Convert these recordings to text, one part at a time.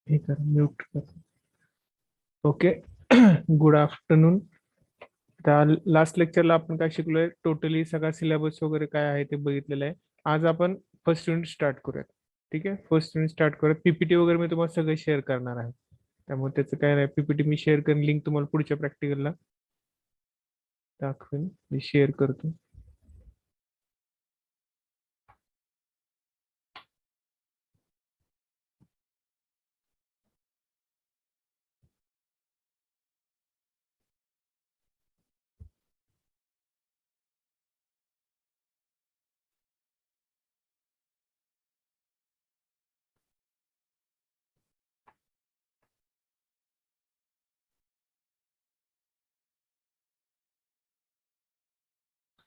हे कर म्यूट कर. ओके. Good afternoon. त्या लास्ट लेक्चरला आपण काय शिकलोय, टोटली सगळा सिलेबस वगैरे काय आहे ते बघितलेलं आहे. आज आपण फर्स्ट युनिट स्टार्ट करूयात. ठीक आहे, फर्स्ट युनिट स्टार्ट करूयात. पीपीटी वगैरे मी तुम्हाला सगळं शेअर करणार आहे, त्यामुळे त्याचं काय नाही. पीपीटी मी शेअर करेन, लिंक तुम्हाला पुढच्या प्रॅक्टिकलला दाखवेन. मी शेअर करतो.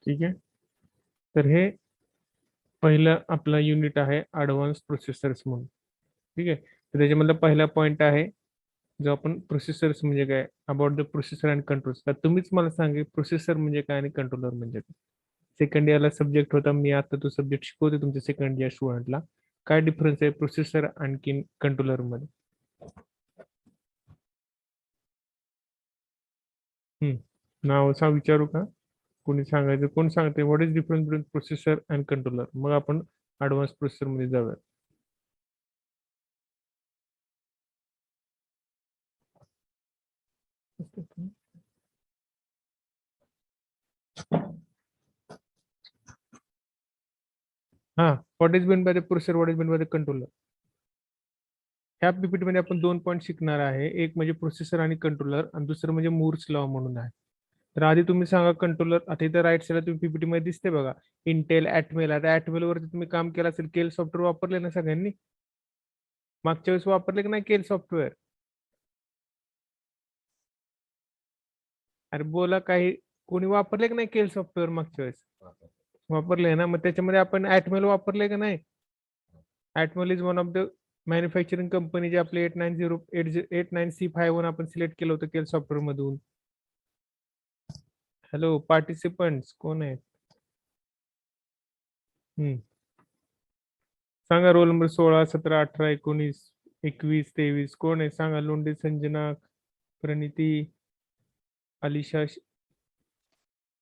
ठीक आहे, तर हे पहिलं आपलं युनिट आहे ॲडव्हान्स प्रोसेसर्स म्हणून. ठीक आहे, तर त्याच्यामधला पहिला पॉईंट आहे जो आपण प्रोसेसर्स म्हणजे काय, about the processor and controls. तर तुम्हीच मला सांगे प्रोसेसर म्हणजे काय आणि कंट्रोलर म्हणजे काय. सेकंड इयरला सब्जेक्ट होता, मी आता तो सब्जेक्ट शिकवते तुमच्या सेकंड इयर स्टुडंटला. काय डिफरन्स आहे प्रोसेसर आणखी कंट्रोलर मध्ये. नाव असं विचारू का, कोणी सांगायचं, कोण सांगते what is difference between processor and controller, मग आपण ॲडव्हान्स प्रोसेसर मध्ये जाऊया. हा, what is been by the processor, what is been by the controller. ह्या पीपीटी मध्ये आपण 2 पॉईंट शिकणार आहे. एक म्हणजे प्रोसेसर आणि कंट्रोलर, आणि दुसरं म्हणजे मूर्स लॉ म्हणून आहे. तर आधी तुम्ही सांगा कंट्रोलर. आता इथं राईट साईडला तुम्ही पीपीटी मध्ये दिसते बघा, इंटेल ॲटमेल. आता ॲटमेल वरती तुम्ही काम केलं असेल, केल सॉफ्टवेअर वापरले ना सगळ्यांनी, मागच्या वेळेस वापरले की नाही केल सॉफ्टवेअर. अरे बोला काही, कोणी वापरले की नाही केल सॉफ्टवेअर मागच्या वेळेस. वापरले ना, मग त्याच्यामध्ये आपण ॲटमेल वापरले का नाही. Atmel is one of the manufacturing company, जे आपले 89C51 आपण सिलेक्ट केलं होतं केल सॉफ्टवेअर मधून. हॅलो पार्टिसिपंट्स कोण आहेत. हम्म, सांगा रोल नंबर 16, 17, 18, 19, 21, 23 कोण आहे सांगा. लोंढे संजना, प्रणिती, अलिशा.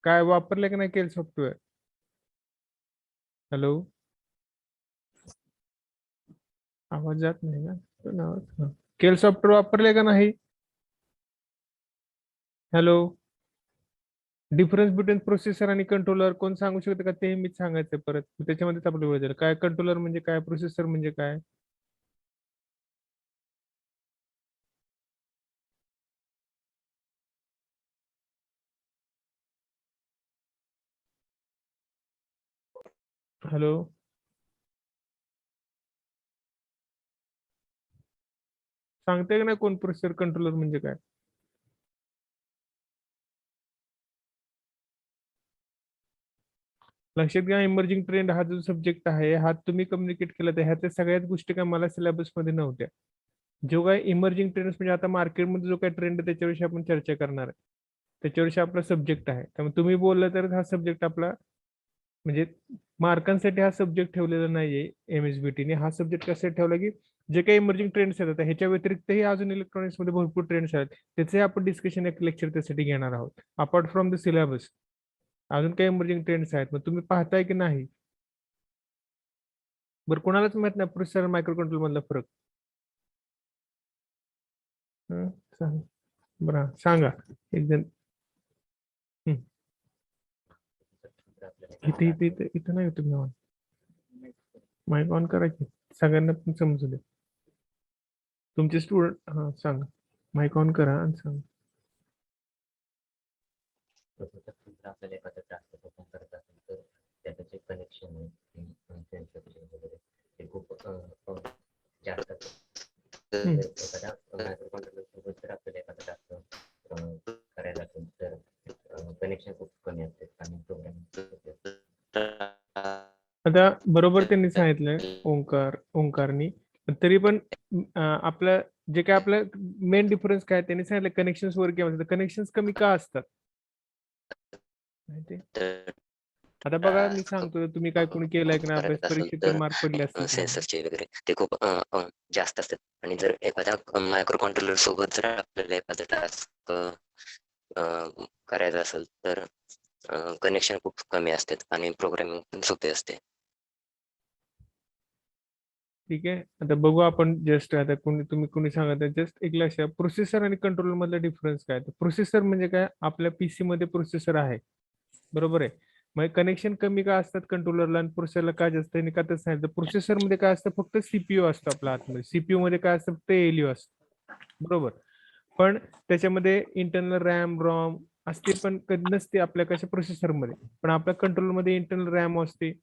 काय वापरले का नाही केल सॉफ्टवेअर. हॅलो, आवाज जात नाही ना. केल सॉफ्टवेअर वापरले का नाही. हॅलो, डिफरन्स बिटवीन प्रोसेसर आणि कंट्रोलर कोण सांगू शकते का, ते मीच सांगायचं परत. त्याच्यामध्येच आपलं वेळ जाईल. काय कंट्रोलर म्हणजे काय, प्रोसेसर म्हणजे काय. हॅलो, सांगते का नाही कोण प्रोसेसर कंट्रोलर म्हणजे काय. लक्षात घ्या, इमर्जिंग ट्रेंड हा जो सब्जेक्ट आहे, हा तुम्ही कम्युनिकेट केला तर ह्याच्या सगळ्याच गोष्टी काय मला सिलेबस मध्ये नव्हत्या. जो काय इमर्जिंग ट्रेंड्स म्हणजे आता मार्केटमध्ये जो काही ट्रेंड आहे त्याच्याविषयी आपण चर्चा करणार आहे. त्याच्याविषयी आपला सब्जेक्ट आहे, त्यामुळे तुम्ही बोललं तर हा सब्जेक्ट आपला म्हणजे मार्कांसाठी हा सब्जेक्ट ठेवलेला नाहीये. एमएसबीटीने हा सब्जेक्ट कसे ठेवला की जे काही इमर्जिंग ट्रेंड्स आहेत, आता ह्याच्या व्यतिरिक्तही अजून इलेक्ट्रॉनिक्स मध्ये भरपूर ट्रेंड्स आहेत, त्याचे आपण डिस्कशन एक लेक्चर त्यासाठी घेणार आहोत अपार्ट फ्रॉम द सिलेबस. अजून काही इमर्जिंग ट्रेंड्स आहेत, मग तुम्ही पाहताय की नाही. बरं, कोणालाच माहित नाही प्रोसेसर मायक्रो कंट्रोल मधला फरक. हं, सांगा. बरं सांगा एक जण. हं, इथे इथे इथे इथं नाही तुम्ही ऑन, माईक ऑन करायची सगळ्यांना पण समजू दे. तुमचे स्टुडंट हा सांगा, माईक ऑन करा आणि सांगा. आपल्याला एखादा टास्क परफॉर्म करत असेल तर त्याचं जे कनेक्शन आहे वगैरे ते खूप जास्त एखाद्या मायक्रो सोबत जर आपल्याला एखादा टास्क करायला असेल तर कनेक्शन खूप कमी असते आणि प्रोग्राम. आता बरोबर त्यांनी सांगितलंय ओंकारनी, पण तरी पण आपलं जे काय आपलं मेन डिफरन्स काय त्यांनी सांगितलं, कनेक्शन वर किंवा कनेक्शन कमी का असतात माहिती. आता बघा मी सांगतो तुम्ही काय कोणी केलंय की नाही अभ्यास करत असेल परीक्षेत तर तर मार्क पडले असतील तुम्हाला. सेन्सरचे वगैरे ते खूप जास्त असतात. आणि जर एखाद्या मायक्रो कंट्रोलर सोबत जर आपल्याला एखादा टास्क करायचा असेल तर कनेक्शन खूप कमी असतात आणि प्रोग्रामिंग पण सोपे असते. ठीक आहे, आता बघू आपण जस्ट आता तुम्ही कोणी सांगत जस्ट एक लक्षात प्रोसेसर आणि कंट्रोलर मधला डिफरन्स काय. तर प्रोसेसर म्हणजे काय, आपल्या पीसी मध्ये प्रोसेसर आहे, बरोबर आहे. मग कनेक्शन कमी का असतात कंट्रोलरला आणि प्रोसेसरला काय जास्त आणि का तसं नाही. तर प्रोसेसर मध्ये काय असतं, फक्त सीपीयू असतं आपल्या आतमध्ये. सीपीयू मध्ये काय असतं, फक्त एलयू असतं, बरोबर. पण त्याच्यामध्ये इंटरनल रॅम रॉम असते, पण कधी नसते आपल्या कशा प्रोसेसरमध्ये. पण आपल्या कंट्रोलरमध्ये इंटरनल रॅम असते,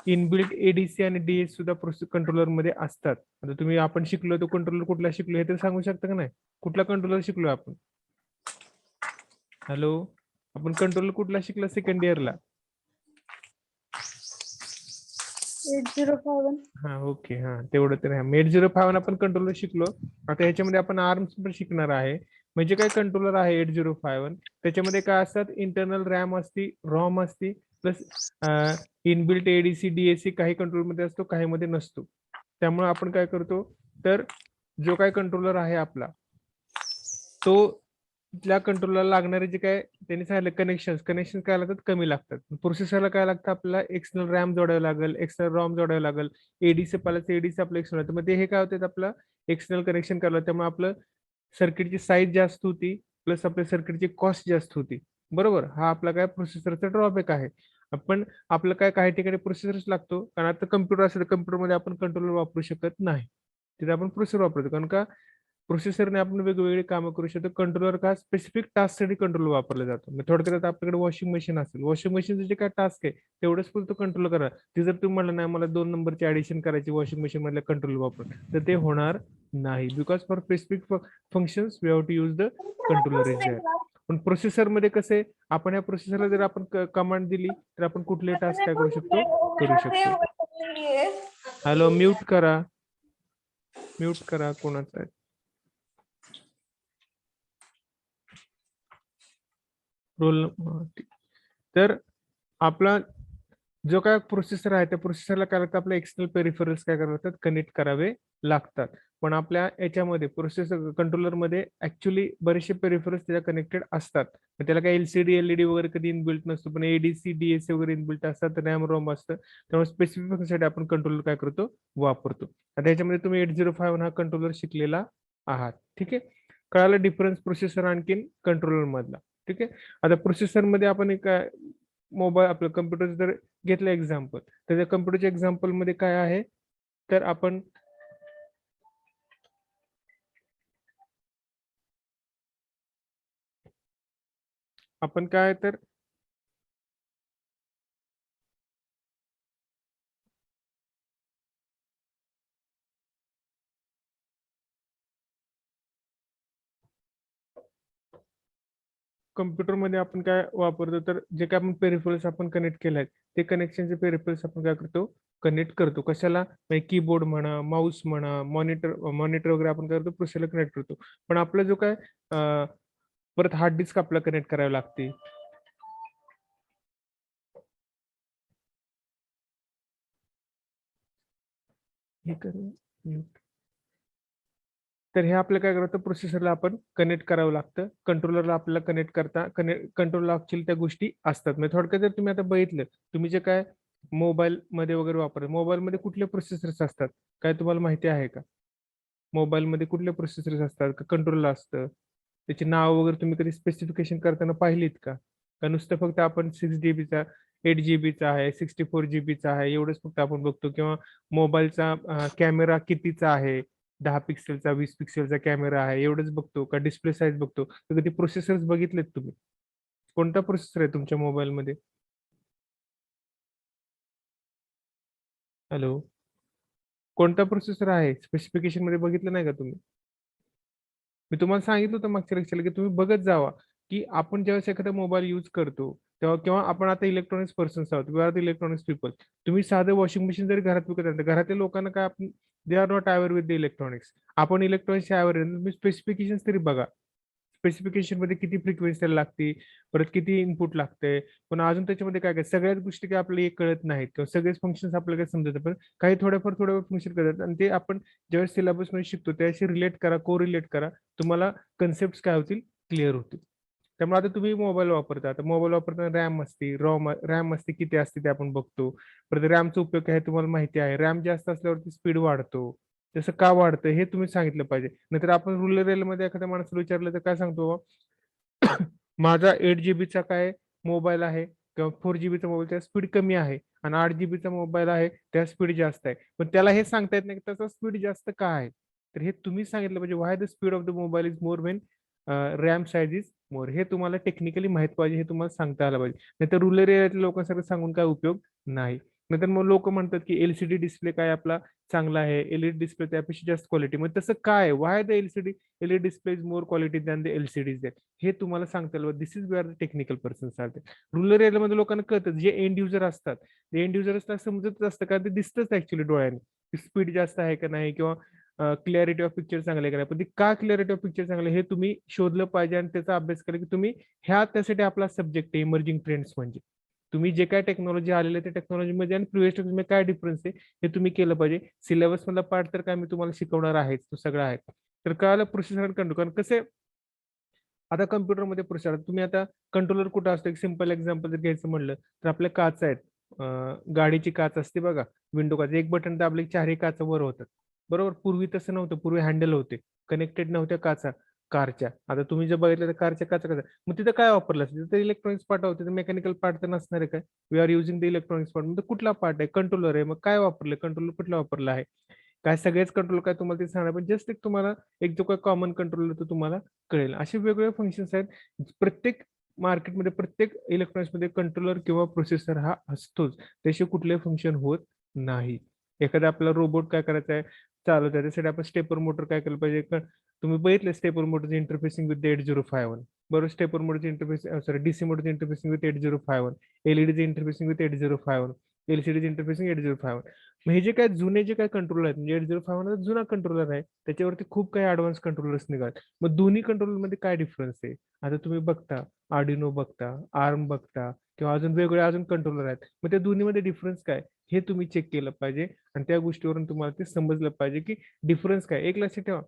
इनबिल्ट एडीसी आणि डीएस सुद्धा कंट्रोलर मध्ये असतात. आता तुम्ही आपण शिकलो तो कंट्रोलर कुठला शिकलो हे तर सांगू शकता का नाही, कुठला कंट्रोलर शिकलो आपण. हॅलो, आपण कंट्रोलर कुठला शिकला सेकंड इयरला. 8051. हा ओके, हा तेवढं तर आहे. 8051 आपण कंट्रोलर शिकलो. आता ह्याच्यामध्ये आपण आर्म्स पण शिकणार आहे. म्हणजे काय कंट्रोलर आहे 8051, त्याच्यामध्ये काय असतात, इंटरनल रॅम असती, रॉम असती, प्लस इनबिल्ट एडीसी डीएसी काही कंट्रोल मध्ये असतो, काही मध्ये नसतो. त्यामुळे आपण काय करतो, तर जो काय कंट्रोलर आहे आपला तो त्या कंट्रोलरला लागणारे जे काय त्यांनी सांगितलं कनेक्शन काय लागतात, कमी लागतात. प्रोसेसरला काय लागतं, आपल्याला एक्सटर्नल रॅम जोडावं लागेल, एक्सटर्नल रॉम जोडावं लागेल, एडीसी पाहिजे एडीसी आपलं एक्सटर्नल. तर मग ते हे काय होतं, आपलं एक्सटर्नल कनेक्शन करायला, त्यामुळे आपलं सर्किटची साईज जास्त होती, प्लस आपल्या सर्किटची कॉस्ट जास्त होती, बरोबर. हा आपला काय प्रोसेसरचा ड्रॉबॅक आहे. आपण आपलं काय काही ठिकाणी प्रोसेसरच लागतो, कारण आता कम्प्युटर असेल कम्प्युटरमध्ये आपण कंट्रोलर वापरू शकत नाही, तिथे आपण प्रोसेसर वापरतो. कारण का प्रोसेसरने आपण वेगवेगळी कामं करू शकतो. कंट्रोलर का स्पेसिफिक टास्कसाठी कंट्रोलर वापरला जातो. मग थोडक्यात आपल्याकडे वॉशिंग मशीन असेल, वॉशिंग मशीनचं जे काय टास्क आहे तेवढंच पुरतं कंट्रोल करा. ते जर तुम्ही म्हणलं नाही मला 2 नंबरची ऍडिशन करायची वॉशिंग मशीन मधल्या कंट्रोल वापरून, तर ते होणार नाही. Because for specific functions we have to use the controller is there. पण प्रोसेसर मध्ये कसं आहे, आपण या प्रोसेसरला जर आपण कमांड दिली तर आपण कुठले टास्क काय करू शकतो, करू शकतो. हॅलो, म्यूट करा, म्यूट करा कोणाचा. रोल तर आपला जो काय प्रोसेसर आहे त्या प्रोसेसरला काय लागतं, आपल्या एक्सटर्नल पेरिफरल्स काय करावे लागतात, कनेक्ट करावे लागतात. पण आपल्या याच्यामध्ये प्रोसेसर कंट्रोलरमध्ये ऍक्च्युली बरेचसे पेरिफरल्स त्याच्या कनेक्टेड असतात. त्याला काही एलसीडी एलईडी वगैरे कधी इनबिल्ट नसतो, पण एडीसी डीएससी वगैरे इनबिल्ट असतात, रॅम रोम असतं. त्यामुळे स्पेसिफिक साठी आपण कंट्रोलर काय करतो, वापरतो. आता याच्यामध्ये तुम्ही 8051 हा कंट्रोलर शिकलेला आहात, ठीक आहे. कळालं डिफरन्स प्रोसेसर आणखीन कंट्रोलर मधला, ठीक आहे. आता प्रोसेसर मध्ये आपण एक मोबाईल आपलं कम्प्युटर जर घेतलं एक्झाम्पल, तर त्या कम्प्युटरच्या एक्झाम्पल मध्ये काय आहे, तर आपण काय तर कम्प्युटरमध्ये आपण काय वापरतो, तर जे काय आपण पेरिफरल्स आपण कनेक्ट केले आहेत ते कनेक्शनचे पेरिफरल्स आपण काय करतो, कनेक्ट करतो. कशाला, कीबोर्ड म्हणा, माऊस म्हणा, मॉनिटर वगैरे आपण काय करतो, प्रोसेसरला कनेक्ट करतो. पण आपला जो काय परत हार्ड डिस्क आपल्याला कनेक्ट करावी लागते. हे करू तर हे आपलं काय करतं, प्रोसेसरला आपण कनेक्ट करावं लागतं. कंट्रोलरला आपल्याला कनेक्ट करता कंट्रोलला ऍक्च्युअली त्या गोष्टी असतात. म्हणजे थोडक्यात जर तुम्ही आता बघितलं, तुम्ही जे काय मोबाईल मध्ये वगैरे वापरता, मोबाईल मध्ये कुठले प्रोसेसर्स असतात, काय तुम्हाला माहिती आहे का? मोबाईल मध्ये कुठले प्रोसेसर्स असतात, का कंट्रोलला असतं, त्याचे नाव वगैरे तुम्ही कधी स्पेसिफिकेशन करताना पाहिलीत का? का नुसतं फक्त आपण 6 GB चा 8 GB चा आहे, 64 GB चा आहे एवढंच फक्त आपण बघतो, किंवा मोबाईलचा कॅमेरा कितीचा आहे, 10 पिक्सेलचा 20 पिक्सेलचा कॅमेरा आहे एवढंच बघतो, का डिस्प्ले साईज बघतो, तर कधी प्रोसेसर्स बघितलेत तुम्ही? कोणता प्रोसेसर आहे तुमच्या मोबाईलमध्ये? हॅलो, कोणता प्रोसेसर आहे स्पेसिफिकेशन मध्ये बघितलं नाही का तुम्ही? मी तुम्हाला सांगितलं होतं मागच्या लेक्चरला की तुम्ही बघत जावा, की आपण ज्यावेळेस एखादा मोबाईल यूज करतो तेव्हा, किंवा आपण आता इलेक्ट्रॉनिक्स पर्सन्स आहोत, we are the electronics people. तुम्ही साधं वॉशिंग मशीन जरी घरात विकत आणलं, घरातल्या लोकांना काय आपण they are not aware with the electronics. आपण इलेक्ट्रॉनिक्स अवेअर, तुम्ही स्पेसिफिकेशन तरी बघा. स्पेसिफिकेशन मध्ये किती फ्रिक्वेन्सी लागते, परत किती इनपुट लागतंय, पण अजून त्याच्यामध्ये काय काय सगळ्याच गोष्टी काय आपल्याला एक कळत नाहीत किंवा सगळेच फंक्शन्स आपल्याला काय समजत नाही. पण काही थोड्याफार फंक्शन करतात आणि ते आपण ज्यावेळेस सिलेबस मध्ये शिकतो त्याशी रिलेट करा, को रिलेट करा, तुम्हाला कन्सेप्ट काय होतील, क्लिअर होतील. त्यामुळे आता तुम्ही मोबाईल वापरता, आता मोबाईल वापरताना रॅम असते, रॅम असते, किती असते ते आपण बघतो. परत रॅमचा उपयोग काय आहे तुम्हाला माहिती आहे. रॅम जास्त असल्यावरती स्पीड वाढतो. तसं का वाढतं हे तुम्ही सांगितलं पाहिजे. नाहीतर आपण रुरल एरियामध्ये एखाद्या माणसाला विचारलं तर काय सांगतो बाबा, माझा 8 GB काय मोबाईल आहे किंवा 4 GB मोबाईल त्या स्पीड कमी आहे आणि 8 GB मोबाईल आहे त्या स्पीड जास्त आहे. पण त्याला हे सांगता येत नाही की त्याचा स्पीड जास्त का आहे. तर हे तुम्ही सांगितलं पाहिजे why the speed of the mobile is more when RAM size is more. हे तुम्हाला टेक्निकली माहित पाहिजे, हे तुम्हाला सांगता आलं पाहिजे. नाहीतर रुरल एरियातल्या लोकांसाठी सांगून काय उपयोग नाही. नाहीतर मग लोक म्हणतात की एलसीडी डिस्प्ले काय आपला चांगला आहे, एलईडी डिस्प्ले त्यापेक्षा जास्त क्वालिटी. मग तसं काय, why the LCD LED display is more quality than the LCDs that. हे तुम्हाला सांगता आलं. This is where the technical person चालते. रुरल एरियामध्ये लोकांना कळतं, जे एंड युजर असतात ते एंड युजर असतात समजतच असतं का ते दिसतंच ऍक्च्युली डोळ्याने स्पीड जास्त आहे का नाही किंवा क्लॅरिटी ऑफ पिक्चर चांगले आहे का नाही. पण ती का क्लॅरिटी ऑफ पिक्चर चांगले हे तुम्ही शोधलं पाहिजे आणि त्याचा अभ्यास केला की तुम्ही त्यासाठी आपला सब्जेक्ट आहे इमर्जिंग ट्रेंड्स. म्हणजे तुम्ही जे काय टेक्नॉलॉजी आलेले त्या टेक्नॉलॉजीमध्ये आणि प्रिव्हियस टेक्नॉलॉजी काय डिफरन्स आहे हे तुम्ही केलं पाहिजे. सिलेबस मधला पार्ट तर काय मी तुम्हाला शिकवणार आहेच, तो सगळा आहे. तर कळालं प्रोसेसर आणि कंट्रोल. कारण कसं आता कम्प्युटरमध्ये प्रोसेसर तुम्ही आता कंट्रोलर कुठं असतो, एक सिंपल एक्झाम्पल जर घ्यायचं म्हणलं तर आपल्या काच आहेत. गाडीची काच असते बघा, विंडो काच, एक बटन दाबले की चारही काचा वर होतात. बरोबर, पूर्वी तसं नव्हतं, पूर्वी हँडल होते, कनेक्टेड नव्हत्या काचा कारच्या. आता तुम्ही जर बघितलं तर कारच्या काचा कसा, मग तिथं काय वापरलं असतं, तिथं इलेक्ट्रॉनिक्स पार्ट होते, मेकॅनिकल पार्ट तर नसणार आहे काय. We are using the electronics part, म्हणजे कुठला पार्ट आहे, कंट्रोलर आहे. मग काय वापरलं कंट्रोलर, कुठला वापरला आहे, काय सगळेच कंट्रोल काय तुम्हाला ते सांगणार, पण जस्ट एक तुम्हाला एक जो काय कॉमन कंट्रोलर तो तुम्हाला कळेल. असे वेगवेगळे फंक्शन्स आहेत. प्रत्येक मार्केटमध्ये प्रत्येक इलेक्ट्रॉनिक्समध्ये कंट्रोलर किंवा प्रोसेसर हा असतोच, त्याशिवाय कुठलेही फंक्शन होत नाही. एखादा आपला रोबोट काय करायचा आहे, चालवत आहे, त्यासाठी आपण स्टेपर मोटर काय केलं पाहिजे. तुम्ही बघितलं स्टेपर मोटरचं इंटरफेसिंग विथ 8051, बरोबर. स्टेपर मोटरचं इंटरफेस, सॉरी, डीसी मोटरचं इंटरफेसिंग विथ 8051, एलईडीचं इंटरफेसिंग विथ 8051, एलसीडीचं इंटरफेसिंग 8051. मग हे जे काय जुने जे काय कंट्रोलर आहेत, म्हणजे 8051 जुना कंट्रोलर आहे, त्याच्यावरती खूप काही ऍडव्हान्स कंट्रोलर्स निघाले. मग दोन्ही कंट्रोलर मध्ये काय डिफरन्स आहे, आता तुम्ही बघता आर्डिनो बघता, आर्म बघता किंवा अजून वेगवेगळे अजून कंट्रोलर आहेत. मग त्या दोन्हीमध्ये डिफरन्स काय हे तुम्ही चेक केलं पाहिजे आणि त्या गोष्टीवरून तुम्हाला ते समजलं पाहिजे की डिफरन्स काय. एक लक्षात ठेवा,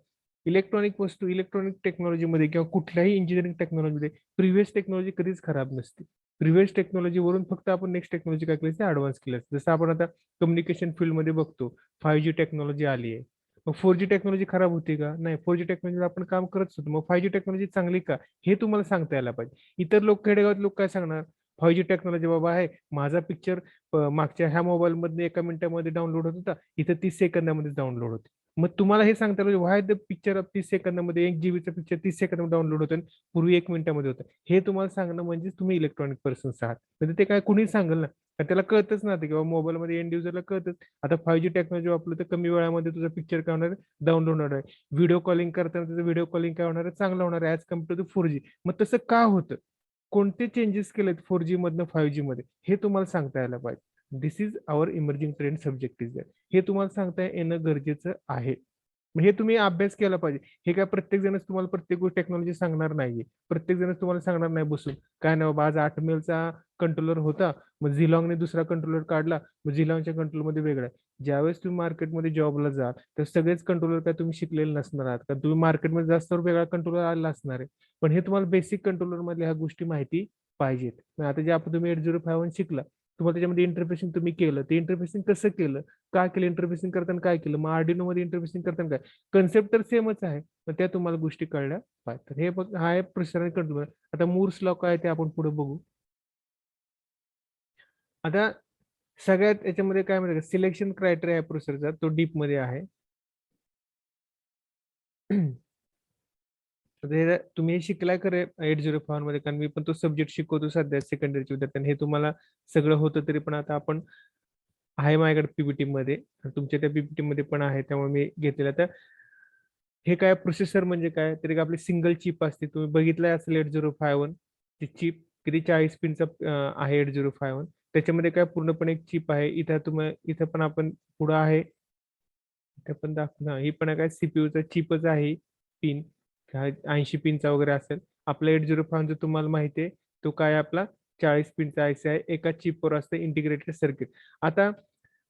इलेक्ट्रॉनिक वस्तू, इलेक्ट्रॉनिक टेक्नॉलॉजीमध्ये किंवा कुठल्याही इंजिनिअरिंग टेक्नॉलॉजीमध्ये प्रिव्हियस टेक्नॉलॉजी कधीच खराब नसते. प्रिव्हियस टेक्नॉलॉजीवरून फक्त आपण नेक्स्ट टेक्नॉलॉजी काय केली, ऍडव्हान्स केलं. जसं आपण आता कम्युनिकेशन फील्डमध्ये बघतो 5G टेक्नॉलॉजी आली आहे. मग 4G टेक्नॉलॉजी खराब होती का, नाही. 4G टेक्नॉलॉजी आपण काम करत होतो, मग 5G टेक्नॉलॉजी चांगली का हे तुम्हाला सांगता यायला पाहिजे. इतर लोक, खेडेगावात लोक काय सांगणार, 5G टेक्नॉलॉजी बाबा आहे, माझा पिक्चर मागच्या ह्या मोबाईल मध्ये 1 मिनिटामध्ये डाउनलोड होत होता, इथं 30 सेकंदामध्ये डाउनलोड होते. मग तुम्हाला हे सांगता पाहिजे व्हाय द पिक्चर ऑफ 30 सेकंदामध्ये, 1 GB पिक्चर 30 सेकंदामध्ये डाउनलोड होतं, पूर्वी 1 मिनिटामध्ये होतं. हे तुम्हाला सांगणं म्हणजे तुम्ही इलेक्ट्रॉनिक पर्सन्स आहात. म्हणजे ते काय कुणी सांगेल ना, कारण त्याला कळतच ना, किंवा मोबाईलमध्ये एंड युजरला कळतच. आता 5G टेक्नॉलॉजी वापरलं तर कमी वेळामध्ये तुझा पिक्चर काय होणार, डाउनलोड होणार आहे. व्हिडिओ कॉलिंग करताना त्याचं व्हिडिओ कॉलिंग काय होणार आहे, चांगलं होणार आहे ॲज कम्पेअर टू 4G. मग तसं का होतं, कोणते चेंजेस केलेत 4G मधनं 5G मध्ये हे तुम्हाला सांगता यायला पाहिजे. This is our emerging trend subject is that. हे तुम्हाला सांगता येणं गरजेचं आहे. मग हे तुम्ही अभ्यास केला पाहिजे. हे काय प्रत्येक जणच तुम्हाला प्रत्येक गोष्ट टेक्नॉलॉजी सांगणार नाहीये. प्रत्येक जणच तुम्हाला सांगणार नाही बसून, काय नाही बाबा आज 8 मेलचा कंट्रोलर होता, मग झिलॉंगने दुसरा कंट्रोलर काढला, मग झिलॉंगच्या कंट्रोलमध्ये वेगळा आहे. ज्यावेळेस तुम्ही मार्केटमध्ये जॉबला जाल तर सगळेच कंट्रोलर काय तुम्ही शिकलेले नसणार आहात, कारण तुम्ही मार्केटमध्ये जास्त वेगळा कंट्रोलर आला असणार आहे. पण हे तुम्हाला बेसिक कंट्रोलर मधल्या ह्या गोष्टी माहिती पाहिजेत. मग आता जे आपण तुम्ही 8051 शिकला, तुम्हाला त्याच्यामध्ये इंटरफेसिंग तुम्ही केलं, ते इंटरफेसिंग कसं केलं, का केलं, इंटरफेसिंग करताना काय केलं, मग आर्डिनो मध्ये इंटरफेसिंग करताना काय, कन्सेप्ट तर सेमच आहे, पण त्या तुम्हाला गोष्टी कळल्या पाहिजे. हे बघ, हा आहे प्रोसेसर कंट्रोलर. आता मूर्स लॉ काय ते आपण पुढे बघू. आता सगळ्यात याच्यामध्ये काय म्हणतात, सिलेक्शन क्रायटेरिया आहे प्रोसेसरचा, तो डीप मध्ये आहे. आता हे तुम्ही हे शिकलाय खरे 8051 मध्ये, कारण मी पण तो सब्जेक्ट शिकवतो सध्या सेकंडरीच्या विद्यार्थ्यांना. हे तुम्हाला सगळं होतं तरी पण आता आपण आहे माझ्याकडे पीपीटी मध्ये, तुमच्या त्या पीपीटी मध्ये पण आहे, त्यामुळे मी घेतलेलं. तर हे काय प्रोसेसर म्हणजे काय, तरी आपली सिंगल चिप असते, तुम्ही बघितलंय असेल 8051 ची चिप किती 40 पिनचा आहे 8051. त्याच्यामध्ये काय पूर्णपणे एक चिप आहे. इथं तुम्ही, इथं पण आपण पुढं आहे, इथं पण दाखवलं, ही पण काय सीपीयूचा चिपच आहे पिन. 80 पिनचा वगैरे असेल. आपला 8051 जो तुम्हाला माहिती आहे तो काय आपला 40 पिनचा आयसी आहे. एका चिपवर असते इंटिग्रेटेड सर्किट. आता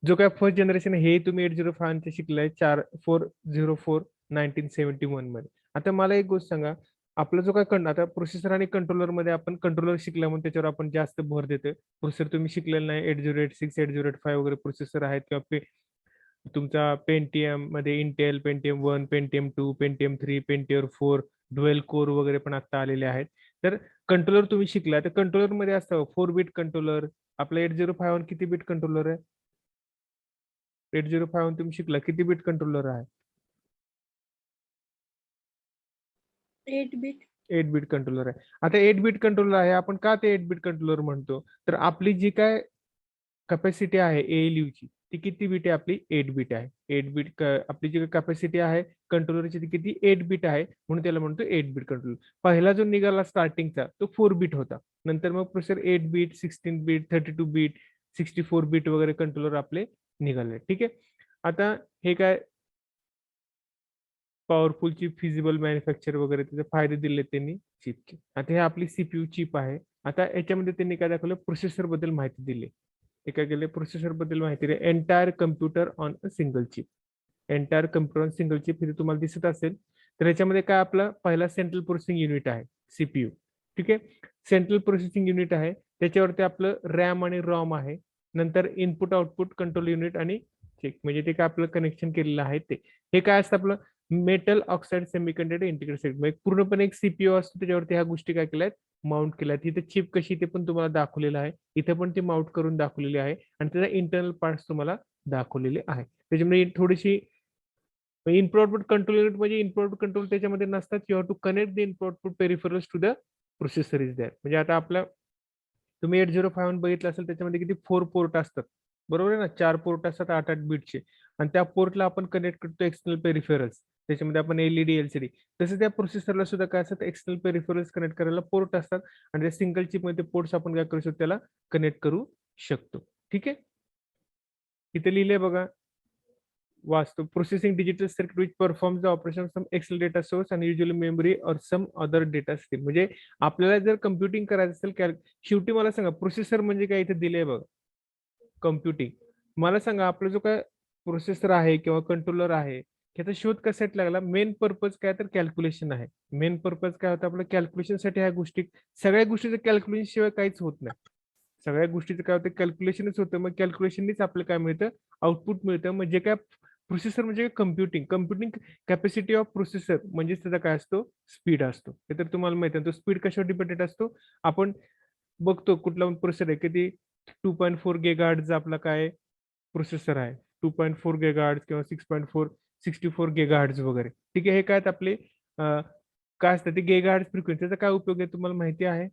जो काय फर्स्ट जनरेशन हे तुम्ही 8051 शिकलाय 404 1971 मध्ये. आता मला एक गोष्ट सांगा, आपला जो काय आता प्रोसेसर आणि कंट्रोलर मध्ये आपण कंट्रोलर शिकला म्हणून त्याच्यावर आपण जास्त भर देतोय. प्रोसेसर तुम्ही शिकलेलं नाही. 8086 8085 वगैरे प्रोसेसर आहेत किंवा तुमचा पेंटियम मध्ये Intel Pentium 1 Pentium 2 Pentium 3 Pentium 4 dual core वगैरे पण आता आलेले आहेत. तर कंट्रोलर तुम्ही शिकला तर कंट्रोलर मध्ये असतं 4 बिट कंट्रोलर. आपलं 8051 किती बिट कंट्रोलर आहे? 8051 तुम्ही शिकला किती बिट कंट्रोलर आहे? 8 बिट 8 बिट कंट्रोलर आहे. आता 8 बिट कंट्रोलर आहे. आपण का ते 8 बिट कंट्रोलर म्हणतो? तर आपली जी काय कॅपॅसिटी आहे ALU ची ती किती बिट आहे? आपली 8 बिट आहे. 8 बिट आपली जी कॅपॅसिटी आहे कंट्रोलरची ती किती 8 बिट आहे, म्हणून त्याला म्हणतो 8 बिट कंट्रोलर. पहिला जो निघाला स्टार्टिंगचा तो 4 बिट होता. नंतर मग processor 8 bit 16 bit 32 bit 64 bit वगैरे कंट्रोलर आपले निघाले. ठीक आहे. आता हे काय पॉवरफुल चिप फिजिबल मॅन्युफॅक्चर वगैरे त्याचे फायदे दिले त्यांनी चिपचे. आता हे आपली CPU चिप आहे. आता याच्यामध्ये त्यांनी काय दाखवलं प्रोसेसर बद्दल माहिती दिली. ते काय केले प्रोसेसर बद्दल माहिती दिली. Entire computer on a single chip. Entire computer on single chip हे तुम्हाला दिसत असेल. तर याच्यामध्ये काय आपला पहिला सेंट्रल प्रोसेसिंग युनिट आहे CPU. ठीक आहे. सेंट्रल प्रोसेसिंग युनिट आहे. त्याच्यावरती आपलं रॅम आणि रॉम आहे. नंतर इनपुट आउटपुट कंट्रोल युनिट आणि चेक म्हणजे ते काय आपलं कनेक्शन केलेलं आहे ते. हे काय असतं आपलं metal oxide semiconductor integrated circuit. म्हणजे पूर्णपणे एक CPU असतो त्याच्यावरती ह्या गोष्टी काय केल्या आहेत माउंट केल्या आहेत. इथे चिप कशी ते पण तुम्हाला दाखवलेलं आहे. इथे पण ती माउंट करून दाखवलेली आहे आणि त्याचा इंटरनल पार्ट्स तुम्हाला दाखवलेले आहे. त्याच्यामध्ये थोडीशी इनपुट आउटपुट कंट्रोल युनिट म्हणजे इनपुट आउटपुट कंट्रोल त्याच्यामध्ये नसतात. You have to connect the input output peripherals to the processor is there. म्हणजे आता आपल्या तुम्ही 8051 बघितलं असेल त्याच्यामध्ये किती 4 पोर्ट असतात. बरोबर आहे ना? 4 पोर्ट असतात 8-8 बिटचे आणि त्या पोर्टला आपण कनेक्ट करतो एक्सटर्नल पेरिफेरल्स. त्याच्यामध्ये आपण LED LCD. तसं त्या प्रोसेसरला सुद्धा काय असतात एक्सटर्नल पेरिफेरल्स कनेक्ट करायला पोर्ट असतात आणि त्या सिंगल चिपमध्ये पोर्ट्स आपण काय करू शकतो त्याला कनेक्ट करू शकतो. ठीक आहे. इथे लिहिले बघा वास्तव processing digital circuit which performs the operation some excel data source आणि युजली मेमरी और सम अदर डेटा स्ट्रीम. म्हणजे आपल्याला जर कम्प्युटिंग करायचं असेल शेवटी मला सांगा प्रोसेसर म्हणजे काय इथे दिलंय बघा कम्प्युटिंग. मला सांगा आपला जो काय प्रोसेसर आहे किंवा कंट्रोलर आहे त्याचा शोध कशासाठी लागला? मेन पर्पज काय तर कॅल्क्युलेशन आहे. मेन पर्पज काय होतं आपलं कॅल्क्युलेशनसाठी ह्या गोष्टी सगळ्या गोष्टीचं कॅल्क्युलेशन शिवाय काहीच होत नाही. सगळ्या गोष्टीचं काय होतं कॅल्क्युलेशनच होतं. मग कॅल्क्युलेशननीच आपलं काय मिळतं आउटपुट मिळतं. म्हणजे काय प्रोसेसर म्हणजे computing computing capacity of processor म्हणजेच त्याचा काय असतो स्पीड असतो. हे तर तुम्हाला माहिती आहे. तो स्पीड कशावर डिपेंडेंट असतो? आपण बघतो कुठला प्रोसेसर आहे किती 2.4 गिगाहर्ट्झ आपला काय प्रोसेसर आहे. 2.4 गिगाहर्ट्झ किंवा 6.4 64 गिगाहर्ट्झ वगैरे. ठीक आहे. हे काय आपले काय असतं ते गिगाहर्ट्झ फ्रिक्वेन्सीचा काय उपयोग आहे तुम्हाला माहिती आहे?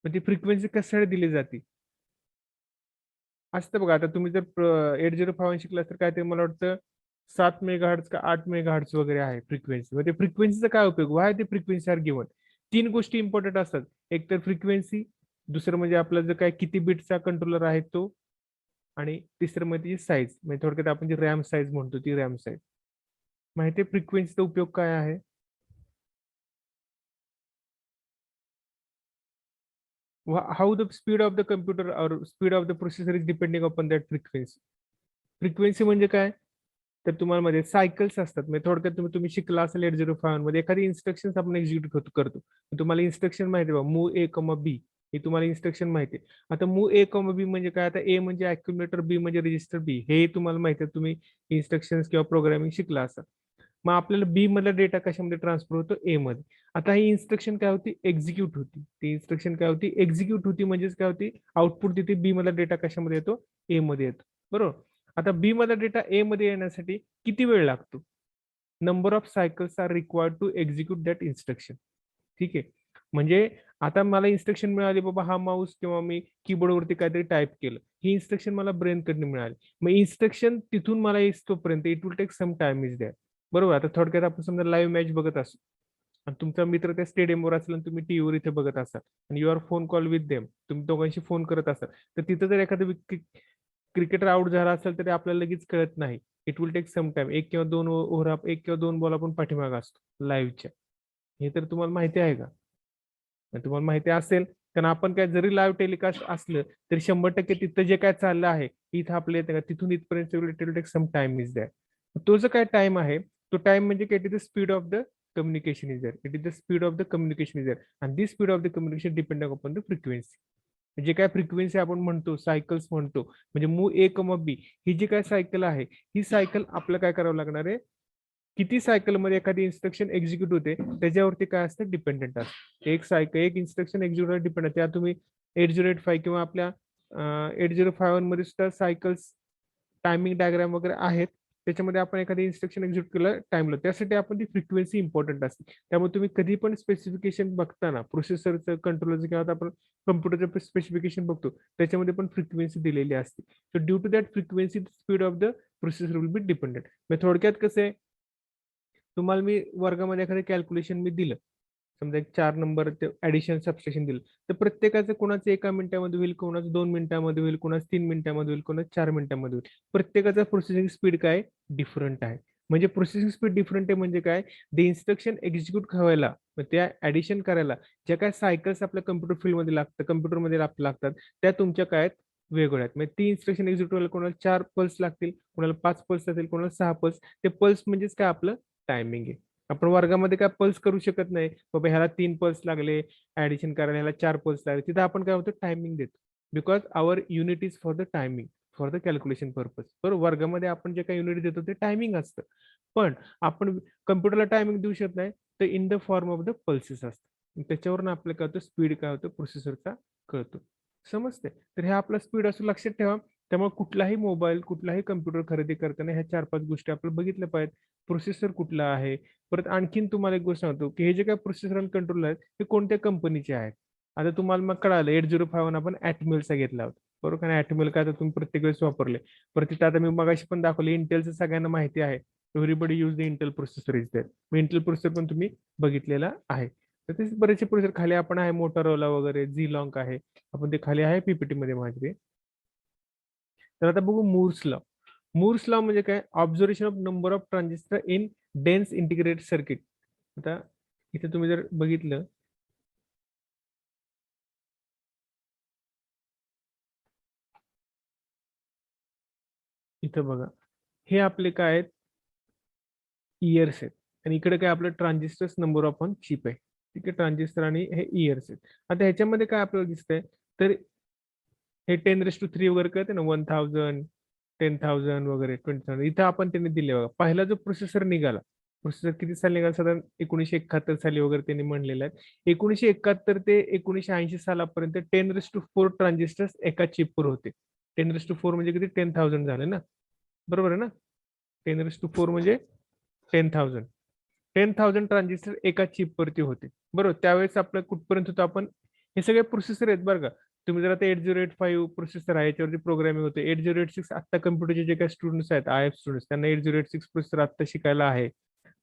मग ती फ्रिक्वेन्सी कशासाठी दिली जाते? असतं बघा आता तुम्ही जर 8051 शिकला तर काय ते मला वाटतं 7 मेगाहर्ट्झ का 8 मेगाहर्ट्झ वगैरे आहे फ्रिक्वेन्सी. मग ते फ्रिक्वेन्सीचा काय उपयोग? वाय ते फ्रिक्वेन्सी आर गिवन. 3 गोष्टी इम्पॉर्टंट असतात. एक तर फ्रिक्वेन्सी, दुसरं म्हणजे आपला जो काय किती बिटचा कंट्रोलर आहे तो आणि तिसरं म्हणजे साईज म्हणजे थोडक्यात आपण जी रॅम साईज म्हणतो ती रॅम साईज. माहिती आहे फ्रिक्वेन्सीचा उपयोग काय आहे? How the speed of the computer or speed of the processor is depending upon that frequency. Frequency म्हणजे काय? तर तुम्हाला मध्ये सायकल्स असतात. म्हणजे थोडक्यात तुम्ही शिकला असेल 8051 मध्ये एखादी इन्स्ट्रक्शन आपण एक्झिक्यूट करतो. तुम्हाला इन्स्ट्रक्शन माहिती आहे बा मूव A, B ही तुम्हाला इन्स्ट्रक्शन माहिती आहे. आता मूव A, B म्हणजे काय? आता A म्हणजे अॅक्युम्युलेटर, B म्हणजे रजिस्टर B. हे तुम्हाला माहिती आहे तुम्ही इन्स्ट्रक्शन किंवा प्रोग्रामिंग शिकला असाल. मग आपल्याला बी मधला डेटा कशामध्ये ट्रान्सफर होतो ए मध्ये. आता ही इन्स्ट्रक्शन काय होती एक्झिक्यूट होती. ती इन्स्ट्रक्शन काय होती एक्झिक्यूट होती म्हणजेच काय होती आउटपुट तिथे बी मधला डेटा कशामध्ये येतो ए मध्ये येतो. बरोबर. आता बी मधला डेटा ए मध्ये येण्यासाठी किती वेळ लागतो? Number of cycles are required to execute that instruction. ठीक आहे. म्हणजे आता मला इन्स्ट्रक्शन मिळाली बाबा हा माऊस किंवा मी कीबोर्डवरती काहीतरी टाईप केलं. ही इन्स्ट्रक्शन मला ब्रेन कडनं मिळाली. मग इन्स्ट्रक्शन तिथून मला येतोपर्यंत it will take some time is द्या. बरोबर. आता थोडक्यात आपण समजा लाईव्ह मॅच बघत असू आणि तुमचा मित्र त्या स्टेडियमवर असेल आणि तुम्ही टीव्हीवर इथे बघत असाल आणि you're phone call with them तुम्ही दोघांशी फोन करत असाल तर तिथं जर एखादा क्रिकेटर आउट झाला असेल तरी आपल्याला लगेच कळत नाही. It will take some time. एक किंवा दोन बॉल आपण पाठीमागा असतो लाईव्हच्या. हे तर तुम्हाला माहिती आहे का? तुम्हाला माहिती असेल, कारण आपण काय जरी लाईव्ह टेलिकास्ट असलं तरी 100% तिथं जे काय चाललं आहे इथं आपल्या येतं का तिथून इथपर्यंत related take some time is that. तो जो काय टाइम आहे तो टाइम म्हणजे काय, it is the speed of the communication is there. It is the speed of the communication is there and this speed of the communication depending upon the frequency. जे काय frequency आपण म्हणतो cycles म्हणतो, म्हणजे move ए comma बी ही जी काय cycle आहे ही cycle आपल्याला काय करावं लागणार आहे, किती सायकल मध्ये एखादी इन्स्ट्रक्शन एक्झिक्यूट होते त्याच्यावरती काय असतं, डिपेंडेंट असतं. एक सायकल एक इन्स्ट्रक्शन एक्झिक्यूट डिपेंड. त्या तुम्ही 8085 किंवा आपल्या 8051 मध्ये सुद्धा सायकल्स टायमिंग डायग्राम वगैरे आहेत. त्याच्यामध्ये आपण एखादी इन्स्ट्रक्शन एक्झिक्यूट केलं टाइमला, त्यासाठी आपण ती फ्रिक्वेन्सी इम्पॉर्टंट असते. त्यामुळे तुम्ही कधी पण स्पेसिफिकेशन बघताना प्रोसेसरचं कंट्रोलरचं किंवा आपण कम्प्युटरचं स्पेसिफिकेशन बघतो त्याच्यामध्ये पण फ्रिक्वेन्सी दिलेली असते. So due to that frequency speed of the processor will be dependent. मग थोडक्यात कसं आहे, तुम्हाला मी वर्गामध्ये एखादं कॅल्क्युलेशन मी दिलं, समजा एक 4 नंबर ऍडिशन सबस्ट्रॅक्शन दिलं, तर प्रत्येकाचं कोणाचं 1 मिनिटामध्ये होईल, कोणाचं 2 मिनिटामध्ये होईल, कोणाचं 3 मिनिटामध्ये होईल, कोणाचं 4 मिनिटामध्ये होईल. प्रत्येकाचा प्रोसेसिंग स्पीड काय डिफरंट आहे. म्हणजे प्रोसेसिंग स्पीड डिफरंट आहे म्हणजे काय, ते इन्स्ट्रक्शन एक्झिक्यूट व्हायला, त्या ऍडिशन करायला ज्या काय सायकल्स आपल्या कम्प्युटर फील्डमध्ये लागतात, कम्प्युटरमध्ये लागतात, त्या तुमच्या काय आहेत, वेगवेगळ्या आहेत. म्हणजे ती इन्स्ट्रक्शन एक्झिक्यूट व्हायला कोणाला 4 पल्स लागतील, कोणाला 5 पल्स लागतील, कोणाला 6 पल्स. ते पल्स म्हणजेच काय, आपलं टायमिंग आहे. आपण वर्गामध्ये काय पल्स करू शकत नाही, बाबा ह्याला 3 पल्स लागले ऍडिशन करायला, ह्याला 4 पल्स लागले. तिथं आपण काय होतं, टायमिंग देतो. Because our unit is for the timing, for the calculation purpose. बरोबर, वर्गामध्ये आपण जे काही युनिट देतो ते टायमिंग असतं, पण आपण कम्प्युटरला टायमिंग देऊ शकत नाही, तर in the form of the pulses असतं. त्याच्यावरून आपलं काय होतं, स्पीड काय होतं प्रोसेसरचा कळतो. समजते? तर हे आपला स्पीड असं लक्षात ठेवा. त्यामुळे कुठलाही मोबाईल, कुठलाही कम्प्युटर खरेदी करताना ह्या 4-5 गोष्टी आपण बघितल्या पाहिजेत. प्रोसेसर कुठला आहे, परत आणखीन तुम्हाला एक गोष्ट सांगतो की हे जे काही प्रोसेसर आणि कंट्रोलर आहेत ते कोणत्या कंपनीचे आहेत. आता तुम्हाला मग कळालं 8051 आपण ऍटमेलचा घेतला होता, बरोबर. कारण ऍटमेल काय, आता तुम्ही प्रत्येक वेळेस वापरले. परत तिथं आता मी मगाशी पण दाखवले इंटेलचं सगळ्यांना माहिती आहे. Everybody use the Intel processor is there. मग इंटेल प्रोसेसर पण तुम्ही बघितलेला आहे. तर ते बरेचसे प्रोसेसर खाली आपण आहे, मोटोरोला वगैरे, झी लॉंग आहे, आपण ते खाली आहे पीपीटी मध्ये माझे. तर आता बघू मूर्स लॉ. मूर्स लॉ म्हणजे काय, observation of number of transistor in dense integrated circuit. आता इथे तुम्ही जर बघितलं, इथं बघा, हे आपले काय आहेत, इयर्स आहेत, आणि इकडे काय आपलं transistors number of on chip आहे. ठीक आहे, ट्रान्झिस्टर आणि हे इयर्स आहेत. आता ह्याच्यामध्ये काय आपल्याला दिसतंय, तर हे 10⁻³ वगैरे कळते ना, 1000, 10,000 वगैरे 20,000, इथं आपण त्यांनी दिले बघा. पहिला जो प्रोसेसर निघाला, प्रोसेसर किती साली निघाला, साधारण 1971 साली वगैरे त्यांनी म्हणलेलं आहे. 1971 ते 1980 सालापर्यंत 10⁻⁴ ट्रान्झिस्टर्स एका चिपवर होते. 10⁻⁴ म्हणजे किती, 10,000 झाले ना, बरोबर आहे ना. 10⁻⁴ म्हणजे 10,000. 10,000 ट्रान्झिस्टर एका चिपवरती होते, बरोबर. त्यावेळेस आपलं कुठपर्यंत होतं, आपण हे सगळे प्रोसेसर आहेत बरं का. तुम्ही जर आता 8085 प्रोसेसर आहे, याच्यावरती प्रोग्रामिंग होते. 8086 आता कम्प्युटरचे जे काही स्टुडंट्स आहेत, आय एफ स्टुडंट्स, त्यांना 8086 प्रोसेसर आता शिकायला आहे.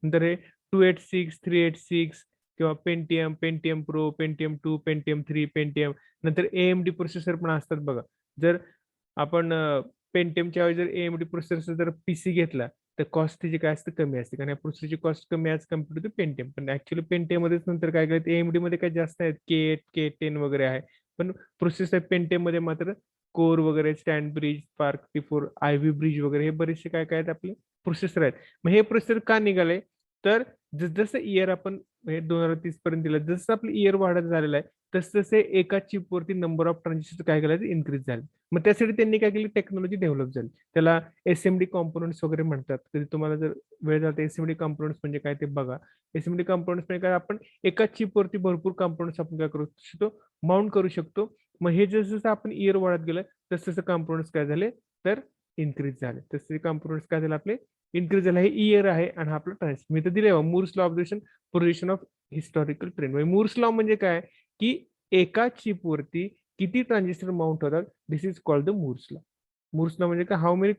नंतर हे 286, 386 किंवा पेंटीएम, पेंटीएम प्रो, पेंटीएम 2, पेंटीएम 3, पेंटीएम, नंतर एएमडी प्रोसेसर पण असतात बघा. जर आपण पेंटीएमच्या ऐवजी जर एएमडी प्रोसेसर जर पीसी घेतला तर कॉस्ट त्याची काय असते, कमी असते, कारण या प्रोसेसरची कॉस्ट कमी ॲज कम्पेअर टू पेंटीएम. पण ऍक्च्युअली पेंटीएम मध्येच नंतर काय करायचं, एएमडी मध्ये काय जास्त आहेत, K8, K10 वगैरे आहे. पण प्रोसेसर पेंटीएम मध्ये मात्र कोर वगैरे, stand bridge, spark T4, ivy bridge वगैरे, हे बरेचसे काय काय आहेत आपले प्रोसेसर आहेत. मग हे प्रोसेसर का निघाले, तर जसं इयर आपण 2030 पर्यंत दिलं, जसं आपलं इयर वाढत झालेलं आहे तसतसे एका चिपवरती नंबर ऑफ ट्रान्झिस्टर काय केलं, इन्क्रीज झाले. मग त्यासाठी त्यांनी काय केली, टेक्नॉलॉजी डेव्हलप झाली. त्याला एसएमडी कॉम्पोनंट्स वगैरे म्हणतात. कधी तुम्हाला जर वेळ झाला तर एसएमडी कॉम्पोनंट्स म्हणजे काय ते बघा. एसएमडी कॉम्पोनंट्स म्हणजे काय, आपण एका चिपवरती भरपूर कॉम्पोनंट्स आपण काय करू शकतो, माउंट करू शकतो. मग हे जसं जसं आपण इयर वाढत गेलं तसं तसं कॉम्पोनंट्स काय झाले, तर इन्क्रीज झाले. तसे कॉम्पोनंट्स काय झाले, आपले इन्क्रीज झाले. हे इयर आहे आणि हा आपला ट्रान्झिस्टर. मी तर दिले Moore's law observation position of historical trend. म्हणजे मूर्स लॉ म्हणजे काय, की एका चिपवरती किती ट्रान्झिस्टर माउंट होतात, this is called the Moore's law. Moore's law म्हणजे काय, how many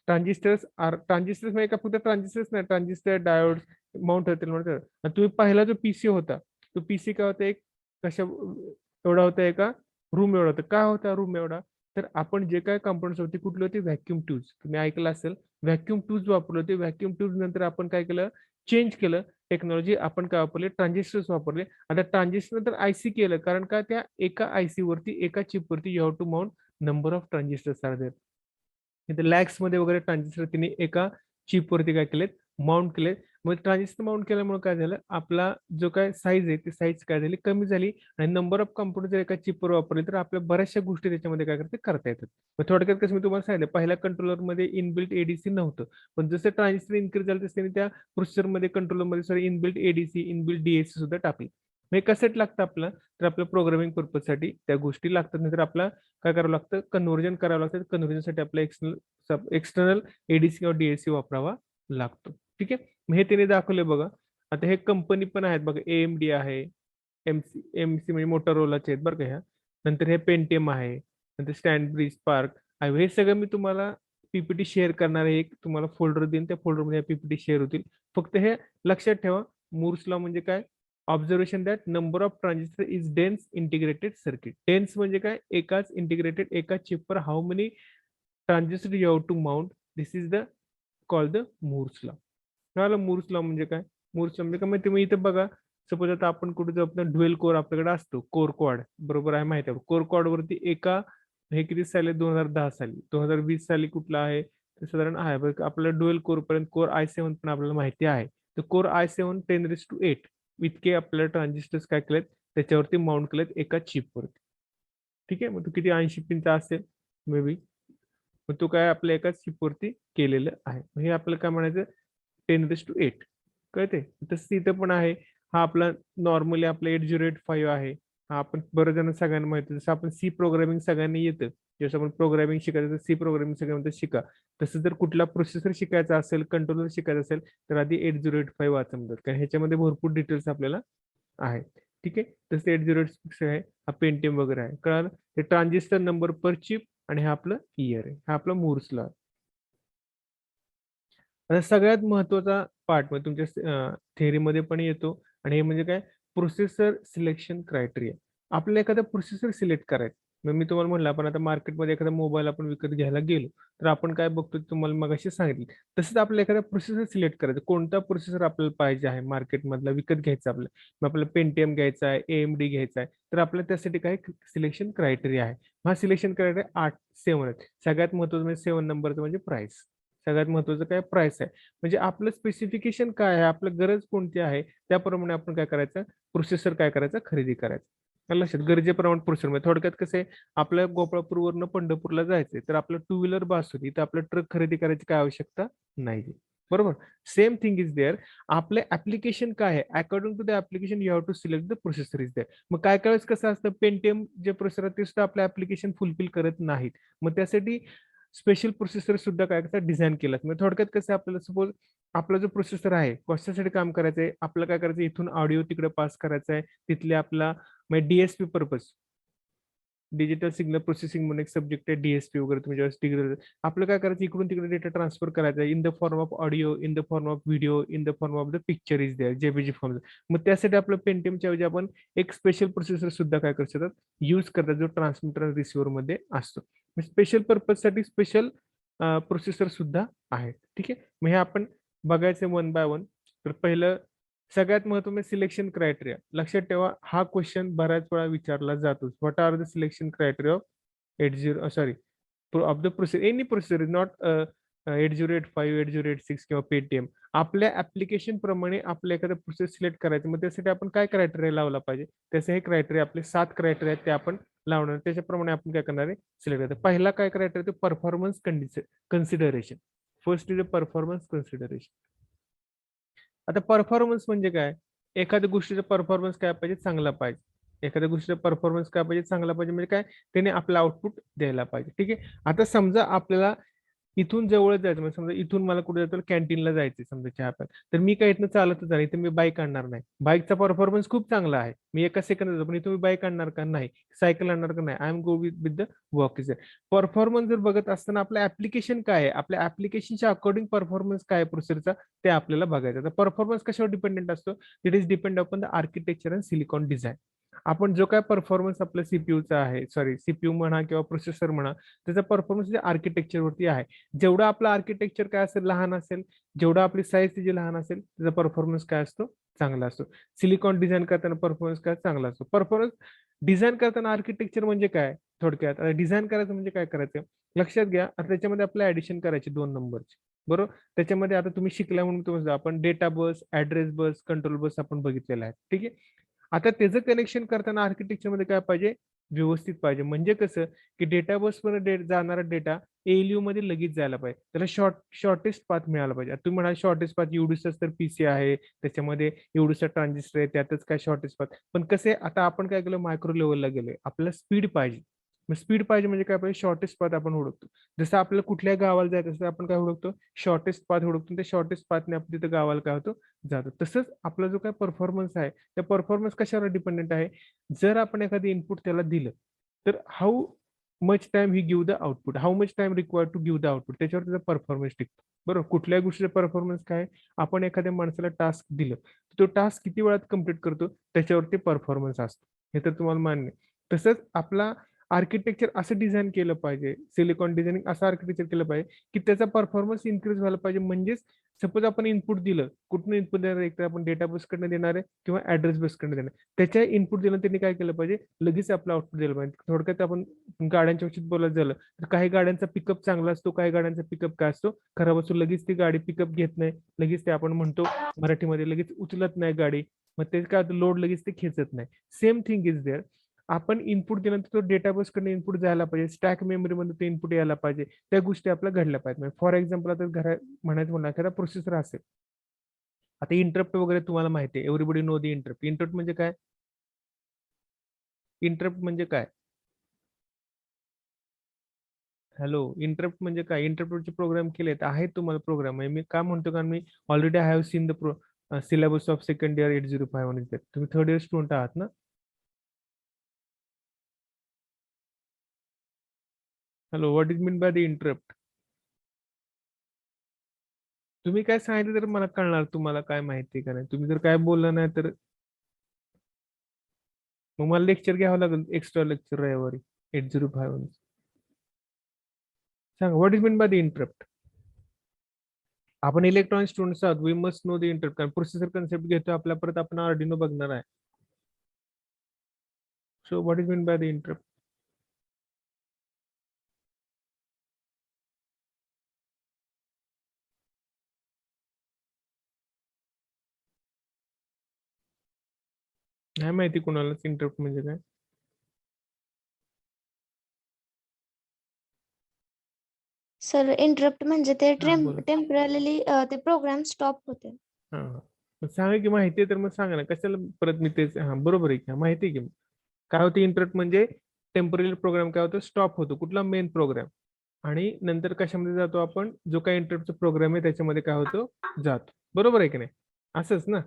transistors are, transistors म्हणजे काय, फक्त ट्रान्झिस्टर्स नाही, ट्रान्झिस्टर डायोड माउंट होतील म्हणतात. आणि तुम्ही पहिला जो पीसी होता, तो पीसी काय होता, एक कशा एवढा होता, एका रूम एवढा होता. का होता रूम एवढा, तर आपण जे काय कंपोनंट्स होते कुठले होते, व्हॅक्यूम ट्यूब्स. तुम्ही ऐकलं असेल, व्हॅक्यूम ट्यूब्स वापरले होते. व्हॅक्यूम ट्यूब्स नंतर आपण काय केलं, चेंज केलं. टेक्नॉलॉजी आपण काय वापरले, ट्रान्झिस्टर्स वापरले. आता ट्रान्झिस्टर नंतर आयसी केलं, कारण का त्या एका आयसी वरती, एका चिप वरती you have to mount number of transistors are there. इथे लॅक्स मध्ये वगैरे ट्रान्झिस्टर तिने एका चिप वरती काय केलेत, माउंट केलेत. मग ट्रान्झिस्टर माउंट केल्यामुळे काय झालं, आपला जो काय साईज आहे ती साईज काय झाली, कमी झाली. आणि नंबर ऑफ कॉम्प्युटर जर एका चिपवर वापरले तर आपल्या बऱ्याचशा गोष्टी त्याच्यामध्ये काय करता येतात. मग थोडक्यात कसं मी तुम्हाला सांगितलं, पहिल्या कंट्रोलर मध्ये इनबिल्ट एडीसी नव्हतं, पण जसं ट्रान्झिस्टर इन्क्रीज झालं तसं त्यांनी त्या प्रोसेसरमध्ये कंट्रोलरमध्ये sorry inbuilt ADC, inbuilt DAC सुद्धा टाकली. मग कसेट लागतं आपलं, तर आपल्या प्रोग्रामिंग पर्पजसाठी त्या गोष्टी लागतात. नंतर आपला काय करावं लागतं, कन्व्हर्जन करावं लागतं. कन्व्हर्जनसाठी आपलं एक्सटर्नल एडीसी किंवा डीएसी वापरावा लागतो. ठीक आहे, मग हे त्यांनी दाखवले बघा. आता हे कंपनी पण आहेत बघा, एएमडी आहे, एमसी म्हणजे मोटोरोलाचे आहेत बरं का ह्या. नंतर हे पेंटियम आहे, नंतर स्टँडब्रिज, स्पार्क आहे. हे सगळं मी तुम्हाला पीपीटी शेअर करणार आहे. एक तुम्हाला फोल्डर देईन, त्या फोल्डरमध्ये पीपीटी शेअर होतील. फक्त हे लक्षात ठेवा, मूर्स लॉ म्हणजे काय, observation that number of transistor is dense integrated circuit. Dense म्हणजे काय, एकाच इंटिग्रेटेड एका चिपवर how many transistor you have to mount, this is the called the Moore's law. कळालं मूर्स लॉ म्हणजे काय, मूर्स लॉ म्हणजे काय, मग तुम्ही इथं बघा, सपोज आता आपण कुठे जर आपला ड्युएल कोर आपल्याकडे असतो, कोर क्वाड बरोबर आहे, माहिती आहे. कोर क्वाड वरती एका, हे किती साली, 2010 साली, 2020 साली कुठला आहे, ते साधारण आहे बघ आपलं ड्युएल कोर पर्यंत. कोर i7 पण आपल्याला माहिती आहे. तर कोर i7 10⁸ इतके आपल्याला ट्रान्झिस्टर्स काय केलेत, त्याच्यावरती माउंट केलेत एका चिपवरती. ठीक आहे, मग तो किती 80 पिनचा असेल मे बी, मग तो काय आपल्या एका चिपवरती केलेलं आहे. मग हे आपल्याला काय म्हणायचं, 10⁸. कळते, तसं इथं पण आहे. हा आपला नॉर्मली आपला 8085 आहे. हा आपण बरेच जण सगळ्यांना माहिती, जसं आपण सी प्रोग्रामिंग सगळ्यांनी येतं, जसं आपण प्रोग्रामिंग शिकायचं तर सी प्रोग्रामिंग सगळ्यांना शिका. तसं जर कुठला प्रोसेसर शिकायचा असेल, कंट्रोलर शिकायचं असेल, तर आधी 8085 वाचा म्हणतात, कारण ह्याच्यामध्ये भरपूर डिटेल्स आपल्याला आहेत. ठीक आहे, तसं 8086 आहे, हा पेंटियम वगैरे आहे. कळालं, हे ट्रान्झिस्टर नंबर पर चिप, आणि हा आपलं इयर आहे, हा आपला मूर्स लॉ. आता सगळ्यात महत्वाचा पार्ट म्हणजे तुमच्या थेअरीमध्ये पण येतो, आणि हे म्हणजे काय, प्रोसेसर सिलेक्शन क्रायटेरिया. आपल्याला एखादा प्रोसेसर सिलेक्ट करायचं. मग मी तुम्हाला म्हणलं, आपण आता मार्केटमध्ये एखादा मोबाईल आपण विकत घ्यायला गेलो, तर आपण काय बघतो, तुम्हाला मगाशी सांगितलं तसंच आपल्याला एखादा प्रोसेसर सिलेक्ट करायचं. कोणता प्रोसेसर आपल्याला पाहिजे आहे मार्केटमधला, विकत घ्यायचा आपल्याला. मग आपल्याला पेंटीएम घ्यायचा आहे, एएमडी घ्यायचा आहे, तर आपल्याला त्यासाठी काय सिलेक्शन क्रायटेरिया आहे. हा सिलेक्शन क्रायटेरिया 8-7 आहेत. सगळ्यात महत्त्वाचं म्हणजे 7 नंबरचं म्हणजे प्राइस. सगळ्यात महत्त्वाचं काय, प्राइस आहे. म्हणजे आपलं स्पेसिफिकेशन काय आहे, आपलं गरज कोणती आहे, त्याप्रमाणे आपण काय करायचं, प्रोसेसर काय करायचं, खरेदी करायचं. आलं लक्षात, गरजेप्रमाणे प्रोसेसर. म्हणजे थोडक्यात कसं आहे, आपल्या गोपाळपूरवरनं पंढरपूरला जायचंय, तर आपलं टू व्हीलर बास होती, तर आपलं ट्रक खरेदी करायची काय आवश्यकता नाही. बरोबर, सेम थिंग इज देअर. आपले ऍप्लिकेशन काय आहे, according to the application you have to select the processor is there. मग काय काय वेळेस कसं असतं, पेंटीएम जे प्रोसेसर आहे ते सुद्धा आपलं ऍप्लिकेशन फुलफिल करत नाहीत. मग त्यासाठी स्पेशल प्रोसेसर सुद्धा काय करतात, डिझाईन केलं. म्हणजे थोडक्यात कसं, आपल्याला सपोज आपला जो प्रोसेसर आहे कशासाठी काम करायचं आहे, आपलं काय करायचं, इथून ऑडिओ तिकडे पास करायचा आहे, तिथले आपला म्हणजे DSP purpose, digital signal processing म्हणून एक सब्जेक्ट आहे, डीएसपी वगैरे तुम्ही ज्यावेळेस डिग्री, आपलं काय करायचं, इकडून तिकडे डेटा ट्रान्सफर करायचा आहे, in the form of audio, in the form of video, in the form of the picture is there, JPG form. मग त्यासाठी आपलं पेंटीएमच्या ऐवजी आपण एक स्पेशल प्रोसेसर सुद्धा काय करू शकतात, यूज करतात, जो ट्रान्समीटर आणि रिसिव्हर मध्ये असतो. स्पेशल पर्पजसाठी स्पेशल प्रोसेसर सुद्धा आहे. ठीक आहे, मग हे आपण बघायचं वन बाय वन. तर पहिलं सगळ्यात महत्त्वाचं सिलेक्शन क्रायटेरिया. लक्षात ठेवा, हा क्वेश्चन बऱ्याच वेळा विचारला जातो. What are the selection criteria of 80 sorry of the processor, any processor is not 8085, 8086 किंवा पेटीएम. आपल्या ऍप्लिकेशन प्रमाणे आपलं एखादं प्रोसेस सिलेक्ट करायचं. मग त्यासाठी आपण काय क्रायटेरिया लावला पाहिजे, त्याचे हे क्रायटेरिया आपले 7 क्रायटेरिया आहेत, ते आपण लावणार. त्याच्याप्रमाणे आपण काय करणार आहे, सिलेक्ट करतो. पहिला काय criteria, performance consideration. First is a performance consideration. आता परफॉर्मन्स म्हणजे काय, एखाद्या गोष्टीचा परफॉर्मन्स काय पाहिजे, चांगला पाहिजे. एखाद्या गोष्टीचा परफॉर्मन्स काय पाहिजे, चांगला पाहिजे, म्हणजे काय, त्याने आपलं आउटपुट द्यायला पाहिजे. ठीक आहे, आता समजा आपल्याला इथून जवळ जायचं, म्हणजे समजा इथून मला कुठे जातो, कॅन्टीनला जायचं समजा चहा प्यायला, तर मी काय इथनं चालतच आहे, तर मी बाईक आणणार नाही. बाईकचा परफॉर्मन्स खूप चांगला आहे, मी एका सेकंदात जातो, पण इथून मी बाईक आणणार का नाही, सायकल आणणार का नाही, I am go with the walk is. Performance जर बघत असताना आपलं ऍप्लिकेशन काय आहे, आपल्या ऍप्लिकेशनच्या अकॉर्डिंग परफॉर्मन्स काय आहे प्रोसेसरचा, ते आपल्याला बघायचं. तर परफॉर्मन्स कशावर डिपेंडेंट असतो, it is depend upon the architecture and silicon design. आपण जो काय परफॉर्मन्स आपल्या सीपीयूचा आहे, सॉरी सीपीयू म्हणा किंवा प्रोसेसर म्हणा, त्याचा परफॉर्मन्स आर्किटेक्चरवरती आहे. जेवढं आपलं आर्किटेक्चर काय असेल लहान असेल, जेवढं आपली साईज तिची लहान असेल, त्याचा परफॉर्मन्स काय असतो चांगला असतो. सिलिकॉन डिझाईन करताना परफॉर्मन्स काय चांगला असतो. परफॉर्मन्स डिझाईन करताना आर्किटेक्चर म्हणजे काय थोडक्यात, डिझाईन करायचं म्हणजे काय करायचं लक्षात घ्या. आता त्याच्यामध्ये आपल्याला ऍडिशन करायची 2 नंबरची, बरोबर. त्याच्यामध्ये आता तुम्ही शिकल्या म्हणून तुम्ही आपण डेटा बस, ऍड्रेस बस, कंट्रोल बस आपण बघितलेला आहे, ठीक आहे. आता त्याचं कनेक्शन करताना आर्किटेक्चर मध्ये काय पाहिजे, व्यवस्थित पाहिजे. म्हणजे कसं की डेटा बस वर जाणारा डेटा एएलयू मध्ये लगेच जायला पाहिजे, त्याला शॉर्टेस्ट पाथ मिळाला पाहिजे. आता तुम्ही म्हणाल शॉर्टेस्ट पाथ एवढूसच तर पीसी आहे, त्याच्यामध्ये एवढूसा ट्रान्झिस्टर आहे, त्यातच काय शॉर्टेस्ट पाथ. पण कसे आता आपण काय केलं, मायक्रो लेवलला गेलोय, आपल्याला स्पीड पाहिजे. मग स्पीड पाहिजे म्हणजे काय पाहिजे, शॉर्टेस्ट पाथ आपण हुडकतो. जसं आपल्याला कुठल्याही गावाला जायचं असतं आपण काय हुडकतो, शॉर्टेस्ट पाथ हुडकतो. त्या शॉर्टेस्ट पाथने आपण तिथं गावाला काय होतो, जातो. तसंच आपला जो काय परफॉर्मन्स आहे, त्या परफॉर्मन्स कशावर डिपेंडेंट आहे. जर आपण एखादं इनपुट त्याला दिलं तर how much time he give the output, how much time required to give the output, त्याच्यावर त्याचा परफॉर्मन्स टिकतो. बरोबर. कुठल्याही गोष्टीचा परफॉर्मन्स काय, आपण एखाद्या माणसाला टास्क दिलं, तो टास्क किती वेळात कम्प्लीट करतो त्याच्यावरती परफॉर्मन्स असतो. हे तर तुम्हाला मान्य आहे. तसंच आपला आर्किटेक्चर असं डिझाईन केलं पाहिजे, सिलिकॉन डिझायनिंग असं आर्किटेक्चर केलं पाहिजे की त्याचा परफॉर्मन्स इन्क्रीज व्हायला पाहिजे. म्हणजेच सपोज आपण इनपुट दिलं, कुठून इनपुट देणार, एक तर आपण डेटा बेस कडनं देणार आहे किंवा ऍड्रेस बेस कडनं देणार. त्याच्या इनपुट दिलं त्यांनी काय केलं पाहिजे, लगेच आपलं आउटपुट दिलं पाहिजे. थोडक्यात आपण गाड्यांच्या बाबतीत बोलायचं झालं तर काही गाड्यांचा पिकअप चांगला असतो, काही गाड्यांचा पिकअप काय असतो, खराब असतो. लगेच ती गाडी पिकअप घेत नाही, लगेच ते आपण म्हणतो मराठीमध्ये लगेच उचलत नाही गाडी. मग ते काय लोड लगेच ते खेचत नाही. Same thing is there. आपण इनपुट दिल्यानंतर तो डेटा बेस कडे इनपुट जायला पाहिजे, स्टॅक मेमरी मध्ये ते इनपुट यायला पाहिजे. त्या गोष्टी आपल्या घडल्या पाहिजेत. फॉर एक्झाम्पल आता घरात म्हणायचं म्हणलं एखादा प्रोसेसर असेल, आता इंटरप्ट वगैरे तुम्हाला माहिती आहे, everybody no the interrupt. Interrupt म्हणजे काय, इंटरप्ट म्हणजे काय, हॅलो, इंटरप्ट म्हणजे काय. इंटरप्टचे प्रोग्राम केलेत आहेत तुम्हाला प्रोग्राम आहे. मी काय म्हणतो, कारण मी already I have seen the syllabus of second year 8051 is that. तुम्ही थर्ड इयर स्टुडंट आहात ना. Hello, what is mean by the interrupt. तुम्ही काय सांगितलं तर मला कळणार तुम्हाला काय माहिती का नाही. तुम्ही जर काय बोललं नाही तर मग मला लेक्चर घ्यावं लागेल, एक्स्ट्रा लेक्चर रविवारी 8051. सांगा, what is mean by the interrupt. आपण इलेक्ट्रॉनिक स्टुडंट्स आहोत, we must know the interrupt. कारण प्रोसेसर कन्सेप्ट घेतो आपल्या, परत आपण आर्डिनो बघणार आहे. So what is mean by the interrupt. नाही माहिती कोणालाच इंटरप्ट म्हणजे काय. सर इंटरप्ट म्हणजे ते हा बोला. टेम्पररीली ते प्रोग्राम स्टॉप होते. हा हा. मग सांगा की माहिती आहे तर मग सांगा ना, कशाला परत मी तेच. हा बरोबर आहे की, हा माहिती आहे की. काय होतं इंटरप्ट म्हणजे, टेम्पररी प्रोग्राम काय होतं, स्टॉप होतो कुठला मेन प्रोग्राम, आणि नंतर कशामध्ये जातो आपण, जो काही इंटरप्टचा प्रोग्राम आहे त्याच्यामध्ये काय होतो, जातो. बरोबर आहे की नाही, असंच ना.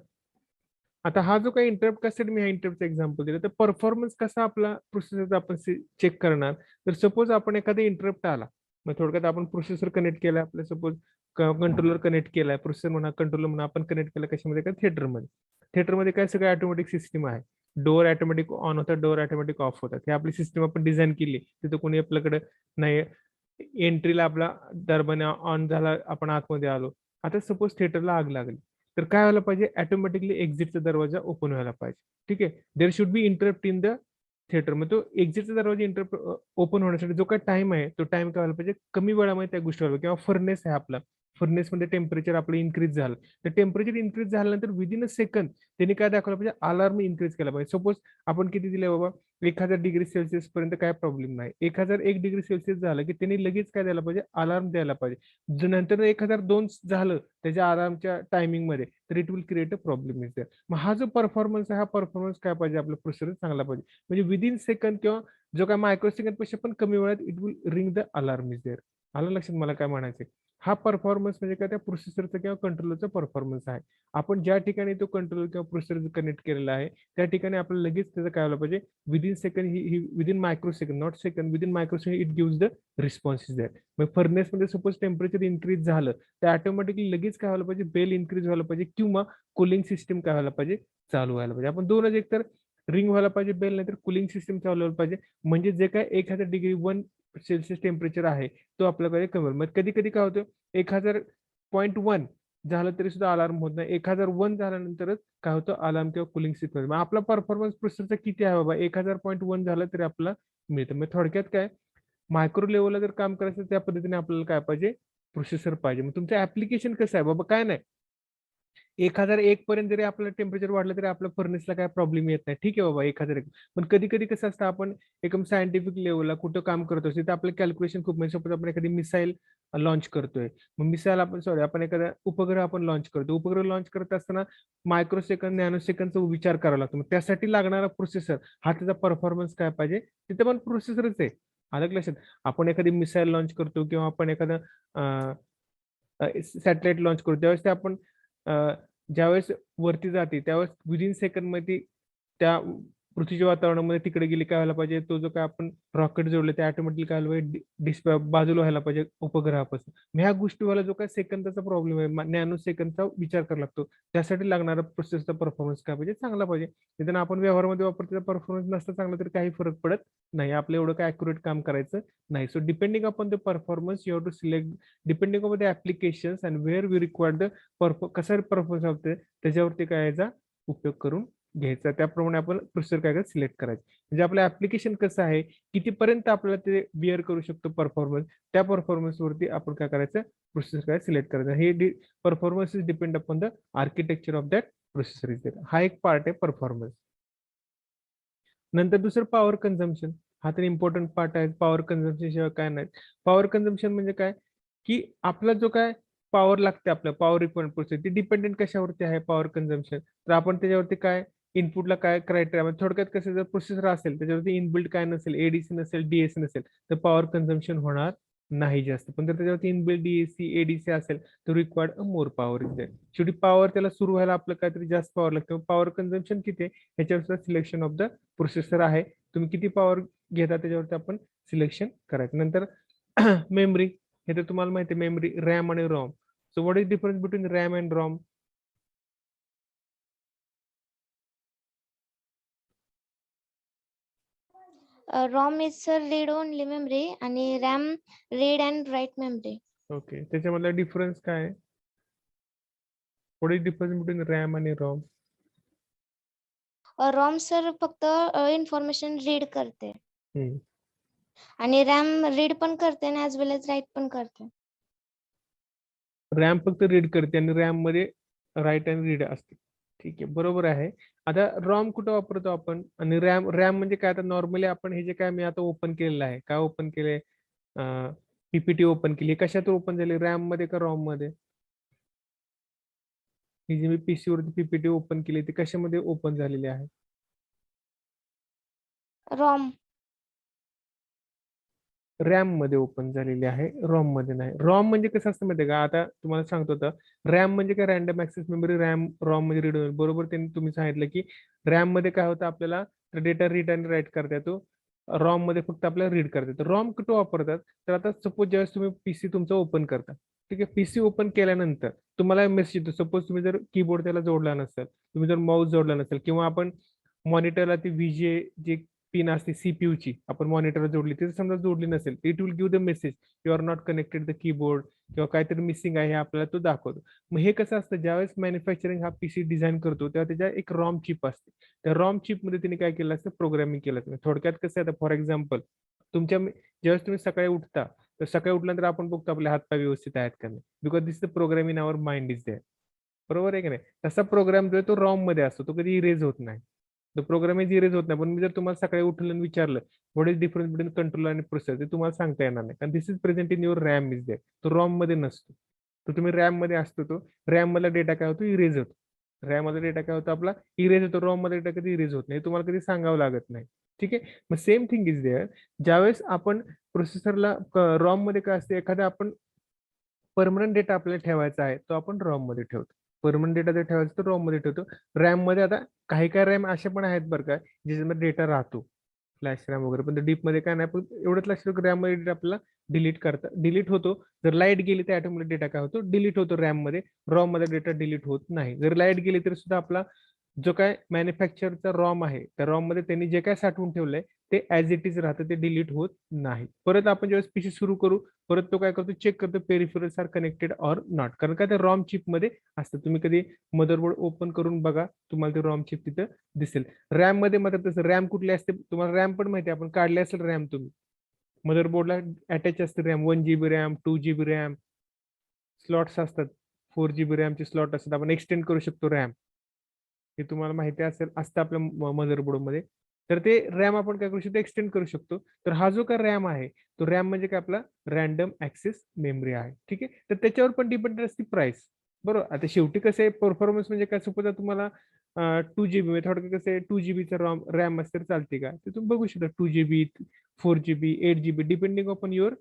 आता हा जो काही इंटरप्ट कशासाठी मी हा इंटरप्टचा एक्झाम्पल दिलं, तर परफॉर्मन्स कसा आपला प्रोसेसरचा आपण चेक करणार. तर सपोज आपण एखादा इंटरप्ट आला, मग थोडक्यात आपण प्रोसेसर कनेक्ट केला, आपल्या सपोज कंट्रोलर कनेक्ट केलाय, प्रोसेसर म्हणा कंट्रोलर म्हणा, आपण कनेक्ट केला कशामध्ये, काय थिएटरमध्ये. थिएटरमध्ये काय सगळं ऑटोमॅटिक सिस्टीम आहे. डोअर ऑटोमॅटिक ऑन होतात, डोअर ऑटोमॅटिक ऑफ होतात. हे आपली सिस्टीम आपण डिझाईन केली, तिथं कोणी आपल्याकडे नाही. एंट्रीला आपला दरवाजा ऑन झाला, आपण आतमध्ये आलो. आता सपोज थिएटरला आग लागली, तर काय व्हायला पाहिजे, ऑटोमॅटिकली एक्झिटचा दरवाजा ओपन व्हायला पाहिजे. ठीक आहे, there should be interrupt in the theatre. मग तो एक्झिटचा दरवाजा इंटरप्ट ओपन होण्यासाठी जो काय टाइम आहे, तो टाइम काय व्हायला पाहिजे, कमी वेळामध्ये त्या गोष्टी व्हायला. किंवा फर्नेस आहे आपला, फर्नेसमध्ये टेम्परेचर आपलं इन्क्रीज झालं, तर टेम्परेचर इन्क्रीज झाल्यानंतर विदिन अ सेकंद त्यांनी काय दाखवलं पाहिजे, अलार्म इन्क्रीज केला पाहिजे. सपोज आपण किती दिले बाबा, 1000 डिग्री सेल्सिअस पर्यंत काय प्रॉब्लेम नाही. 1001 डिग्री सेल्सिअस झालं की त्यांनी लगेच काय द्यायला पाहिजे, अलार्म द्यायला पाहिजे. जर नंतर 1002 झालं त्याच्या अलार्मच्या टायमिंग मध्ये, तर it will create a problem is there. मग हा जो परफॉर्मन्स आहे, हा परफॉर्मन्स काय पाहिजे, आपला प्रोसेसर चांगला पाहिजे. म्हणजे विदिन सेकंद किंवा जो काय मायक्रो सेकंद पेक्षा पण कमी वेळात it will ring the alarm is there. आलं लक्षात मला काय म्हणायचं. हा परफॉर्मन्स म्हणजे काय, त्या प्रोसेसरचा किंवा कंट्रोलरचा परफॉर्मन्स आहे. आपण ज्या ठिकाणी तो कंट्रोलर किंवा प्रोसेसर कनेक्ट केलेला आहे, त्या ठिकाणी आपल्याला लगेच त्याचं काय व्हायला पाहिजे, within second he within micro second, not second, within micro second it gives the response is that. मग फर्नेसमध्ये सपोज टेम्परेचर इन्क्रीज झालं, तर ऑटोमॅटिकली लगेच काय व्हायला पाहिजे, बेल इन्क्रीज व्हायला पाहिजे, किंवा कूलिंग सिस्टम काय व्हायला पाहिजे, चालू व्हायला पाहिजे. आपण दोनच, एक तर रिंग व्हायला पाहिजे बेल, नाहीतर कुलिंग सिस्टम चालू व्हायला पाहिजे. म्हणजे जे काय 1000°1 टेम्परेचर आहे तो आपल्याकडे कमी होईल. मग कधी कधी काय होतं 1000.1 झालं तरी सुद्धा अलार्म होत नाही. 1001 झाल्यानंतरच काय होतं अलार्म किंवा कुलिंग सिस्टम. मग आपला परफॉर्मन्स प्रोसेसरचा किती आहे बाबा, 1000.1 झालं तरी आपल्याला मिळतं. मग थोडक्यात काय, मायक्रो लेवलला जर काम करायचं त्या पद्धतीने आपल्याला काय पाहिजे, प्रोसेसर पाहिजे. मग तुमचं ऍप्लिकेशन कसं आहे बाबा, काय नाही 1001 पर्यंत जरी आपलं टेम्परेचर वाढलं तरी आपल्या फर्नेसला काय प्रॉब्लेम येत नाही. ठीक आहे बाबा 1001. पण कधी कधी कसं असतं, आपण एकदम सायंटिफिक लेवलला कुठं काम करतो असतो तिथं आपलं कॅल्क्युलेशन खूप, म्हणजे सपोज आपण एखादी मिसाईल लॉन्च करतोय. मग मिसाईल आपण आपण एखादा उपग्रह आपण लॉन्च करतो. उपग्रह लॉन्च करत असताना मायक्रो सेकंद, नॅनो सेकंदचा विचार करावा लागतो. मग त्यासाठी लागणारा प्रोसेसर हा त्याचा परफॉर्मन्स काय पाहिजे, तिथे पण प्रोसेसरच आहे. आलं का लक्षात. आपण एखादी मिसाईल लॉन्च करतो किंवा आपण एखादा सॅटेलाइट लॉन्च करतो, त्यावेळेस ते आपण ज्यावेळेस वरती जाते त्यावेळेस विदिन सेकंड मध्ये त्या पृथ्वीच्या वातावरणामध्ये तिकडे गेली काय व्हायला पाहिजे, तो जो काय आपण रॉकेट जोडले ते ऑटोमॅटिकली काय व्हायला पाहिजे, डिस्प्ले बाजूला व्हायला पाहिजे उपग्रहापासून. मग ह्या गोष्टी व्हायला जो काय सेकंदाचा प्रॉब्लेम आहे, नॅनो सेकंदचा विचार करावा लागतो. त्यासाठी लागणारा प्रोसेसचा परफॉर्मन्स काय पाहिजे, चांगला पाहिजे. निदान आपण व्यवहारामध्ये वापरतो परफॉर्मन्स नसता चांगला तरी काही फरक पडत नाही. आपलं एवढं काय अॅक्युरेट काम करायचं नाही. So depending upon the performance you have to select depending upon the applications and where we required the कसा परफॉर्मन्स होते त्याच्यावरती काय याचा उपयोग करून घ्यायचा. त्याप्रमाणे आपण प्रोसेसर काय सिलेक्ट करायचं. म्हणजे आपलं ऍप्लिकेशन कसं आहे, कितीपर्यंत आपल्याला ते बिअर करू शकतो परफॉर्मन्स, त्या परफॉर्मन्स वरती आपण काय करायचं, प्रोसेसर काय सिलेक्ट करायचं. हे performance is depend upon the architecture of that processor is there. हा एक पार्ट आहे परफॉर्मन्स. नंतर दुसरं पॉवर कन्झम्पशन. हा तर इम्पॉर्टंट पार्ट आहे. पॉवर कन्झम्पशन शिवाय काय नाही. पॉवर कन्झम्पशन म्हणजे काय, की आपला जो काय पॉवर लागते, आपल्या पॉवर रिक्वायरमेंट प्रोसेस ती डिपेंडेंट कशावरती आहे, पॉवर कन्झम्पशन. तर आपण त्याच्यावरती काय इनपुटला काय क्रायटेरिया, थोडक्यात कसं जर प्रोसेसर असेल त्याच्यावरती इनबिल्ड काय नसेल, एडीसी नसेल, डीएसी नसेल, तर पॉवर कन्झम्पशन होणार नाही जास्त. पण जर त्याच्यावरती इनबिल्ड डीएसी एडीसी असेल तर required more power is there. शेवटी पॉवर त्याला सुरू व्हायला आपलं काहीतरी जास्त पॉवर लागतं. पॉवर कन्झम्पशन किती आहे ह्याच्यावर सिलेक्शन ऑफ द प्रोसेसर आहे. तुम्ही किती पॉवर घेता त्याच्यावरती आपण सिलेक्शन करायचं. नंतर मेमरी, हे तर तुम्हाला माहिती आहे, मेमरी रॅम आणि ROM. So what is difference between RAM and ROM. ROM is sir read only memory आणि RAM read and write memory. Okay, त्याच्यामधला डिफरन्स काय आहे, what is difference between RAM आणि रॉम. रॉम सर फक्त information read करते hmm. आणि RAM read पण करते आणि ॲज वेल एज राईट पण करते. रॅम फक्त रीड करते आणि रॅम मध्ये राईट अँड रीड असते. ठीक आहे, बरोबर आहे. आता रॉम कुठं वापरतो आपण, आणि रॅम रॅम म्हणजे काय, आता नॉर्मली आपण हे जे काय मी आता ओपन केलेलं आहे, काय ओपन केलंय, पीपीटी ओपन केली, कशात ओपन झाली, रॅम मध्ये का रॉम मध्ये. ही जी मी पीसी वरती पीपीटी ओपन केली ती कशामध्ये ओपन झालेली आहे, रॉम रॅम मध्ये ओपन झालेली आहे, रॉम मध्ये नाही. रॉम म्हणजे कसं असतं माहिती का, आता तुम्हाला सांगतो तर रॅम म्हणजे काय, रॅन्डम ऍक्सेस मेमरी. रॉम मध्ये रीड होईल, बरोबर त्यांनी तुम्ही सांगितलं की रॅम मध्ये काय होतं, आपल्याला डेटा रीड आणि राईट करता येतो, रॉम मध्ये फक्त आपल्याला रीड करता येतो. रॉम कुठं वापरतात, तर आता सपोज ज्यावेळेस तुम्ही पीसी तुमचा ओपन करता, ठीक आहे, पीसी ओपन केल्यानंतर तुम्हाला मेसेज येतो. सपोज तुम्ही जर कीबोर्ड त्याला जोडला नसेल, तुम्ही जर माऊस जोडला नसेल, किंवा आपण मॉनिटरला ती व्हीजीए जी पिन असते सीपीयू ची आपण मॉनिटरला जोडली, ती समजा जोडली नसेल, it will give the message you are not connected the keyboard, किंवा काहीतरी मिसिंग आहे हे आपल्याला तो दाखवतो. मग हे कसं असतं, ज्यावेळेस मॅन्युफॅक्चरिंग हा पीसी डिझाईन करतो तेव्हा त्याच्या एक रॉम चिप असते. त्या रॉम चिप मध्ये तिने काय केलं असतं, प्रोग्रामिंग केलं असतं. थोडक्यात कसं आहे, फॉर एक्झाम्पल तुमच्या ज्यावेळेस तुम्ही सकाळी उठता, तर सकाळी उठल्यानंतर आपण बघतो आपले हातपाय व्यवस्थित आहेत का नाही, because this the program in our mind is there. बरोबर आहे की नाही. तसा प्रोग्राम जो आहे तो रॉम मध्ये असतो, तो कधी इरेज होत नाही. तो प्रोग्राम इरेज होत नाही. पण मी जर तुम्हाला सकाळी उठलं आणि विचारलं what is difference between controller आणि प्रोसेसर, ते तुम्हाला सांगता येणार नाही, कारण this is present in your RAM is there. तो रॉम मध्ये नसतो, तो तुम्ही रॅम मध्ये असतो. तो रॅम मधला डेटा काय होतो, इरेज होतो. रॅम मधला डेटा काय होतो, आपला इरेज होतो. रॉम मध्ये डेटा कधी इरेज होत नाही, तुम्हाला कधी सांगावं लागत नाही. ठीक आहे. मग सेम थिंग इज देअर, ज्यावेळेस आपण प्रोसेसरला रॉम मध्ये काय असते, एखादा आपण परमनंट डेटा आपल्याला ठेवायचा आहे तो आपण रॉम मध्ये ठेवतो. परमनंट डेटा जर ठेवायचा तर रॉम मध्ये ठेवतो. रॅम मध्ये आता काही काही रॅम अशा पण आहेत बरं का, ज्याच्यामध्ये डेटा राहतो, फ्लॅश रॅम वगैरे, पण डीप मध्ये काय नाही. पण एवढंच लक्षात, रॅम मध्ये डेटा आपल्याला डिलीट होतो. जर लाईट गेली तर ऑटोमॅटिक डेटा काय होतो, डिलीट होतो रॅम मध्ये. रॉम मध्ये डेटा डिलीट होत नाही. जर लाईट गेली तरी सुद्धा आपला जो काय मॅन्युफॅक्चरचा रॉम आहे त्या रॉम मध्ये त्यांनी जे काय साठवून ठेवलंय ते ऍज इट इज राहतं, ते डिलीट होत नाही. परत आपण ज्यावेळेस पीसी सुरू करू, परत तो काय करतो, चेक करतो peripherals are connected or not, कारण का ते रॉम चिप मध्ये असतं. तुम्ही कधी मदरबोर्ड ओपन करून बघा, तुम्हाला ते रॉम चिप तिथं दिसेल. रॅम मध्ये मात्र तसं, रॅम कुठली असते तुम्हाला रॅम पण माहिती आहे, आपण काढली असेल रॅम तुम्ही, मदरबोर्डला अटॅच असते RAM, 1 GB RAM, 2 GB RAM, slots असतात, 4 GB रॅमचे स्लॉट असतात, आपण एक्सटेंड करू शकतो रॅम, हे तुम्हाला माहिती असेल, असतं आपल्या मदरबोर्ड मध्ये. तर ते रॅम आपण काय करू शकतो, एक्सटेंड करू शकतो. तर हा जो काय रॅम आहे, तो रॅम म्हणजे काय आपला रॅन्डम ऍक्सेस मेमरी आहे. ठीक आहे, तर त्याच्यावर पण डिपेंड असते प्राइस. बरोबर, आता शेवटी कसं आहे, परफॉर्मन्स म्हणजे काय, सपोज तुम्हाला 2 GB थोडक्यात कसं आहे, 2 GB रॅम रॅम असते तर चालते का, ते तुम्ही बघू शकता, 2 GB, 4 GB, 8 GB, depending upon your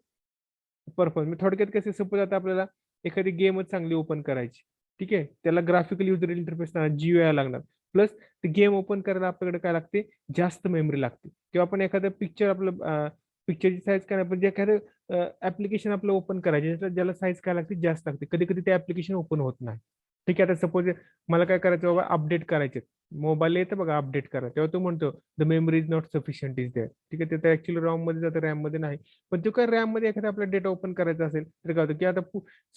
performance. थोडक्यात कसं, सपोज आता आपल्याला एखादी गेमच चांगली ओपन करायची, ठीक आहे, त्याला ग्राफिकल युजर इंटरफेस GUI लागणार, प्लस ते गेम ओपन करायला आपल्याकडे काय लागते, जास्त मेमरी लागते. किंवा आपण एखादं पिक्चर, आपलं पिक्चरची साईज काय नाही, पण जे एखादं ऍप्लिकेशन आपलं ओपन करायचे, ज्याला साईज काय लागते, जास्त लागते, कधी कधी ते ऍप्लिकेशन ओपन होत नाही. ठीक आहे, आता सपोज मला काय करायचं बाबा, अपडेट करायचे, मोबाईल येतं बघा अपडेट करा, तेव्हा तो म्हणतो the memory is not sufficient is there. ठीक आहे, ते ऍक्च्युअली रॉम मध्ये जातं, रॅम मध्ये नाही. पण तो काय रॅम मध्ये एखादा आपला डेटा ओपन करायचा असेल तर काय होतं, की आता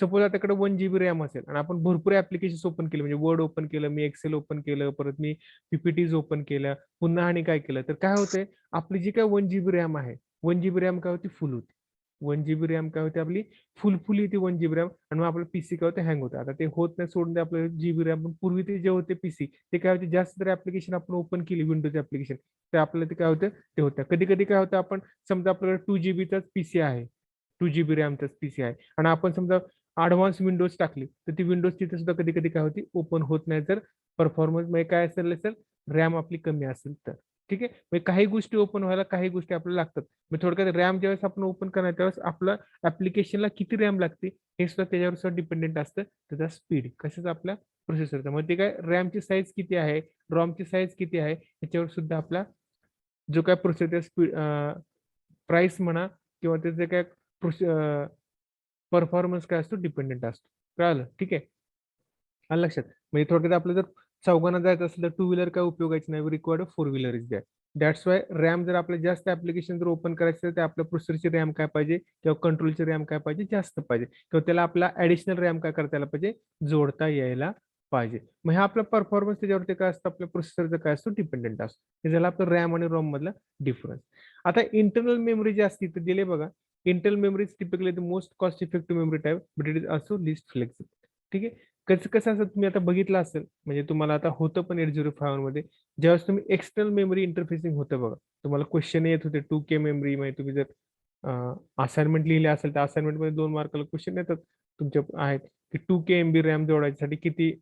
सपोज आता 1 GB रॅम असेल आणि आपण भरपूर ऍप्लिकेशन ओपन केले, म्हणजे वर्ड ओपन केलं, मी एक्सेल ओपन केलं, परत मी पीपीटीज ओपन केलं, पुन्हा आणि काय केलं, तर काय होतंय, आपली जी काय 1 GB रॅम आहे, 1 GB रॅम काय होती, फुल होती. 1 GB रॅम काय होते आपली, फुल येते 1 GB रॅम, आणि मग आपलं पीसी काय होतं, हँग होतं. आता ते होत नाही, सोडून दे आपलं GB रॅम, पण पूर्वी ते जे होते पीसी, ते काय होते, जास्त जर ऍप्लिकेशन आपण ओपन केली, विंडोज ऍप्लिकेशन, तर आपल्याला ते काय होतं, ते होतं. कधी कधी काय होतं, आपण समजा आपल्याला 2 GB पीसी आहे, 2 GB रॅमचाच पीसी आहे, आणि आपण समजा ऍडव्हान्स विंडोज टाकली, तर ती विंडोज तिथे सुद्धा कधी कधी काय होती, ओपन होत नाही, जर परफॉर्मन्स मध्ये काय असेल रॅम आपली कमी असेल तर. ठीक आहे, म्हणजे काही गोष्टी ओपन व्हायला काही गोष्टी आपल्याला लागतात. मग थोडक्यात रॅम ज्यावेळेस आपण ओपन करणार, त्यावेळेस आपलं ऍप्लिकेशनला किती रॅम लागते हे सुद्धा त्याच्यावर सुद्धा डिपेंडेंट असतं, त्याचा स्पीड कशाच आपल्या प्रोसेसरचा. मग ते काय रॅमची साईज किती आहे, रॉमची साईज किती आहे, याच्यावर सुद्धा आपला जो काय प्रोसेसर स्पीड, प्राइस म्हणा, किंवा त्याचे काय परफॉर्मन्स काय असतो, डिपेंडेंट असतो. कळालं, ठीक आहे, आलं लक्षात. म्हणजे थोडक्यात आपलं जर चौघांना जायचं असेल तर टू व्हीलर काय उपयोगायची नाही, required 4 wheeler is that. That's why RAM जर आपल्या जास्त ऍप्लिकेशन जर ओपन करायचं असेल तर आपल्या प्रोसेसरची रॅम काय पाहिजे, किंवा कंट्रोलची रॅम काय पाहिजे, जास्त पाहिजे, किंवा त्याला आपला ऍडिशनल रॅम काय करता यायला पाहिजे, जोडता यायला पाहिजे. मग हा आपला परफॉर्मन्स त्याच्यावरती काय असतं, आपल्या प्रोसेसरचं काय असतो, डिपेंडेंट असतो. हे झालं आपलं रॅम आणि रोम मधला डिफरन्स. आता इंटरनल मेमरी जी असते तर दिले बघा, internal memory is typically the most cost effective memory type, but it is also list flexible. ठीक आहे, कसं कसं असं तुम्ही आता बघितलं असेल, म्हणजे तुम्हाला आता होतं पण 8051 मध्ये, ज्यावेळेस तुम्ही एक्सटर्नल मेमरी इंटरफेसिंग होतं बघा, तुम्हाला क्वेश्चन येत होते 2K मेमरी, म्हणजे तुम्ही जर असाइनमेंट लिहिले असेल तर असाइनमेंट मध्ये 2 मार्काला क्वेश्चन येतात तुमच्या आहेत, की 2K MB रॅम जोडायसाठी किती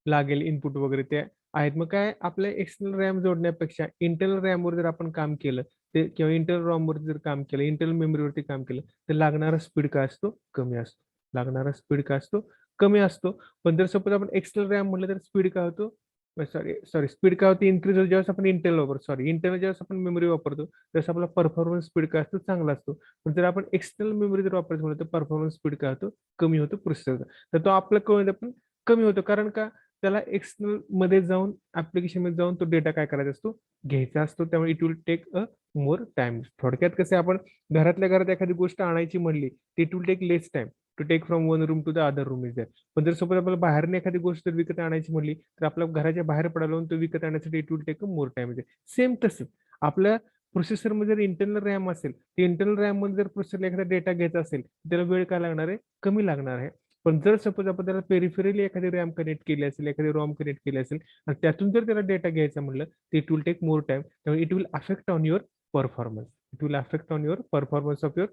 लागेल, इनपुट वगैरे ते आहेत. मग काय आपल्या एक्सटर्नल रॅम जोडण्यापेक्षा इंटरनल रॅमवर जर आपण काम केलं, ते किंवा इंटरनल रॉमवर जर काम केलं, इंटरनल मेमरीवरती काम केलं, तर लागणारा स्पीड काय असतो, कमी असतो. लागणारा स्पीड काय असतो, कमी असतो. पण जर सपोज आपण एक्सटर्नल रॅम म्हटलं तर स्पीड काय होतो, सॉरी सॉरी स्पीड काय होती, इन्क्रीज होतो ज्यावेळेस आपण इंटरनल वापरतो, सॉरी इंटरनल ज्यावेळेस आपण मेमरी वापरतो त्यावेळेस आपला परफॉर्मन्स स्पीड काय असतो, चांगला असतो. पण जर आपण एक्सटर्नल मेमरी जर वापरायचं म्हणलं तर परफॉर्मन्स स्पीड काय होतो, कमी होतो प्रोसेसरचा. तर तो आपला कळून पण कमी होतो, कारण का त्याला एक्सटर्नल मध्ये जाऊन ऍप्लिकेशन मध्ये जाऊन तो डेटा काय करायचा असतो, घ्यायचा असतो. त्यामुळे it will take a more time. थोडक्यात कसं आपण घरातल्या घरात एखादी गोष्ट आणायची म्हणली, it will take less time to take from one room to the other room is that. पण जर सपोज आपल्याला बाहेरने एखादी गोष्ट विकत आणायची म्हणली, तर आपल्या घराच्या बाहेर पडायला तो विकत आणण्यासाठी it will take a more time. Same तसंच आपल्या प्रोसेसरमध्ये जर इंटरनल रॅम असेल, ते इंटरनल रॅम मध्ये जर प्रोसेसरला एखादा डेटा घ्यायचा असेल, त्याला वेळ काय लागणार आहे, कमी लागणार आहे. पण जर सपोज आपण त्याला पेरिफेरली एखादी रॅम कनेक्ट केली असेल, एखादी रॉम कनेक्ट केली असेल, आणि त्यातून जर त्याला डेटा घ्यायचा म्हणलं, तर it will take more time. त्यामुळे it will affect on your performance. It will affect on your performance of your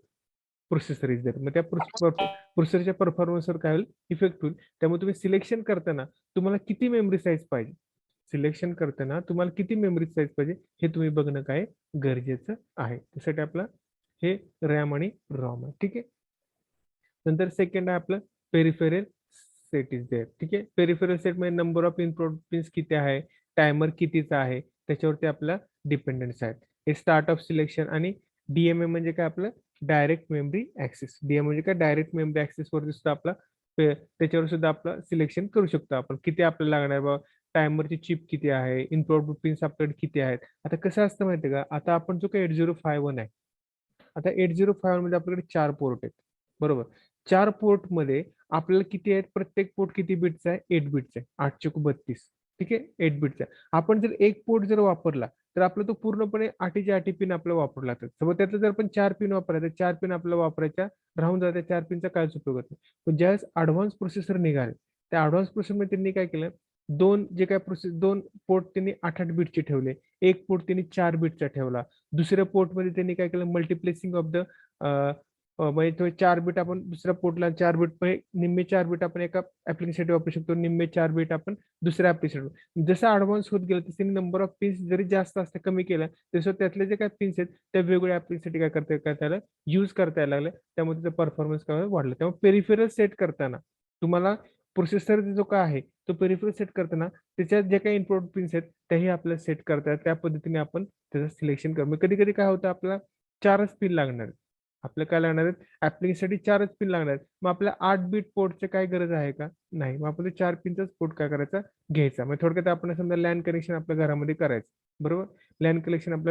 processor is there. मग त्या प्रोसेसरच्या परफॉर्मन्सवर काय होईल, इफेक्ट होईल. त्यामुळे तुम्ही सिलेक्शन करताना तुम्हाला किती मेमरी साईज पाहिजे, सिलेक्शन करताना तुम्हाला किती मेमरी साईज पाहिजे हे तुम्ही बघणं काय गरजेचं आहे. त्यासाठी आपलं हे रॅम आणि रॉम आहे. ठीक आहे, नंतर सेकंड आहे आपलं पेरिफेरल सेट इज देअर. ठीक आहे, पेरिफेरल सेट मध्ये नंबर ऑफ इनपुट पिन्स किती आहे, टायमर कितीचा आहे, त्याच्यावरती आपला डिपेंडन्स आहेत. हे स्टार्ट ऑफ सिलेक्शन. आणि डीएमए म्हणजे काय, आपलं डायरेक्ट मेमरी ऍक्सेस. डीएम म्हणजे काय, डायरेक्ट मेमरी ऍक्सेस वरती सुद्धा आपला त्याच्यावर सुद्धा आपलं सिलेक्शन करू शकतो आपण, किती आपल्याला लागणार बा, टायमरची चिप किती आहे, इनपुट आउटपुट पिन्स आपल्याकडे किती आहेत. आता कसं असतं माहिती आहे का, आता आपण जो काही 8051 आहे, आता 8051 मध्ये आपल्याकडे 4 पोर्ट आहेत, बरोबर. 4 पोर्ट मध्ये आपल्याला किती आहेत, प्रत्येक पोर्ट किती बिटचा आहे, 8 बिटचा आहे, 832. ठीक आहे, 8 बिटचा. आपण जर एक पोर्ट जर वापरला तर आपला तो पूर्णपणे 8च्या 8 पिन आपल्याला वापरला जातात. समजा त्यातलं जर आपण 4 पिन वापरायचं, 4 पिन आपल्याला वापरायच्या राहून जाते, 4 पिनचा काहीच उपयोग होत नाही. पण ज्यावेळेस ऍडव्हान्स प्रोसेसर निघाले, त्या ऍडव्हान्स प्रोसेसरमध्ये त्यांनी काय केलं, दोन पोर्ट त्यांनी 8 बिटचे ठेवले, एक पोर्ट त्यांनी 4 बिटचा ठेवला. दुसऱ्या पोर्टमध्ये त्यांनी काय केलं, मल्टिप्लेसिंग ऑफ द म्हणजे तो 4 बिट आपण दुसऱ्या पोर्टला 4 बिट, निम्मे 4 बिट आपण एका ऍप्लिकेशनसाठी वापरू शकतो, निम्मे 4 बिट आपण दुसऱ्या ऍप्लिकेशन. जसं ऍडव्हान्स होत गेलं तसे नंबर ऑफ पिन्स जरी जास्त असते, कमी केलं तसं त्यातले जे काही पिन्स आहेत त्या वेगवेगळ्या ऍप्लिकेशनसाठी काय त्याला यूज करता यायला लागलं, त्यामुळे त्याचा परफॉर्मन्स काय वाढलं. त्यामुळे पेरिफेरल सेट करताना तुम्हाला प्रोसेसर जो काय आहे तो पेरिफेरल सेट करताना त्याच्यात जे काही इनपुट पिन्स आहेत त्याही आपल्याला सेट करतात. त्या पद्धतीने आपण त्याचं सिलेक्शन करू. कधी कधी काय होतं, आपल्याला 4च पिन लागणार आहेत, आपल्याला काय लागणार आहेत, ऍप्लिकेशनसाठी 4च पिन लागणार आहेत. मग आपल्या 8 बिट पोर्टची काय गरज आहे का, नाही. मग आपण 4 पिनचाच पोर्ट काय करायचा, घ्यायचा. मग थोडक्यात आपण समजा लॅन कनेक्शन आपल्या घरामध्ये करायचं, बरोबर. लॅन कनेक्शन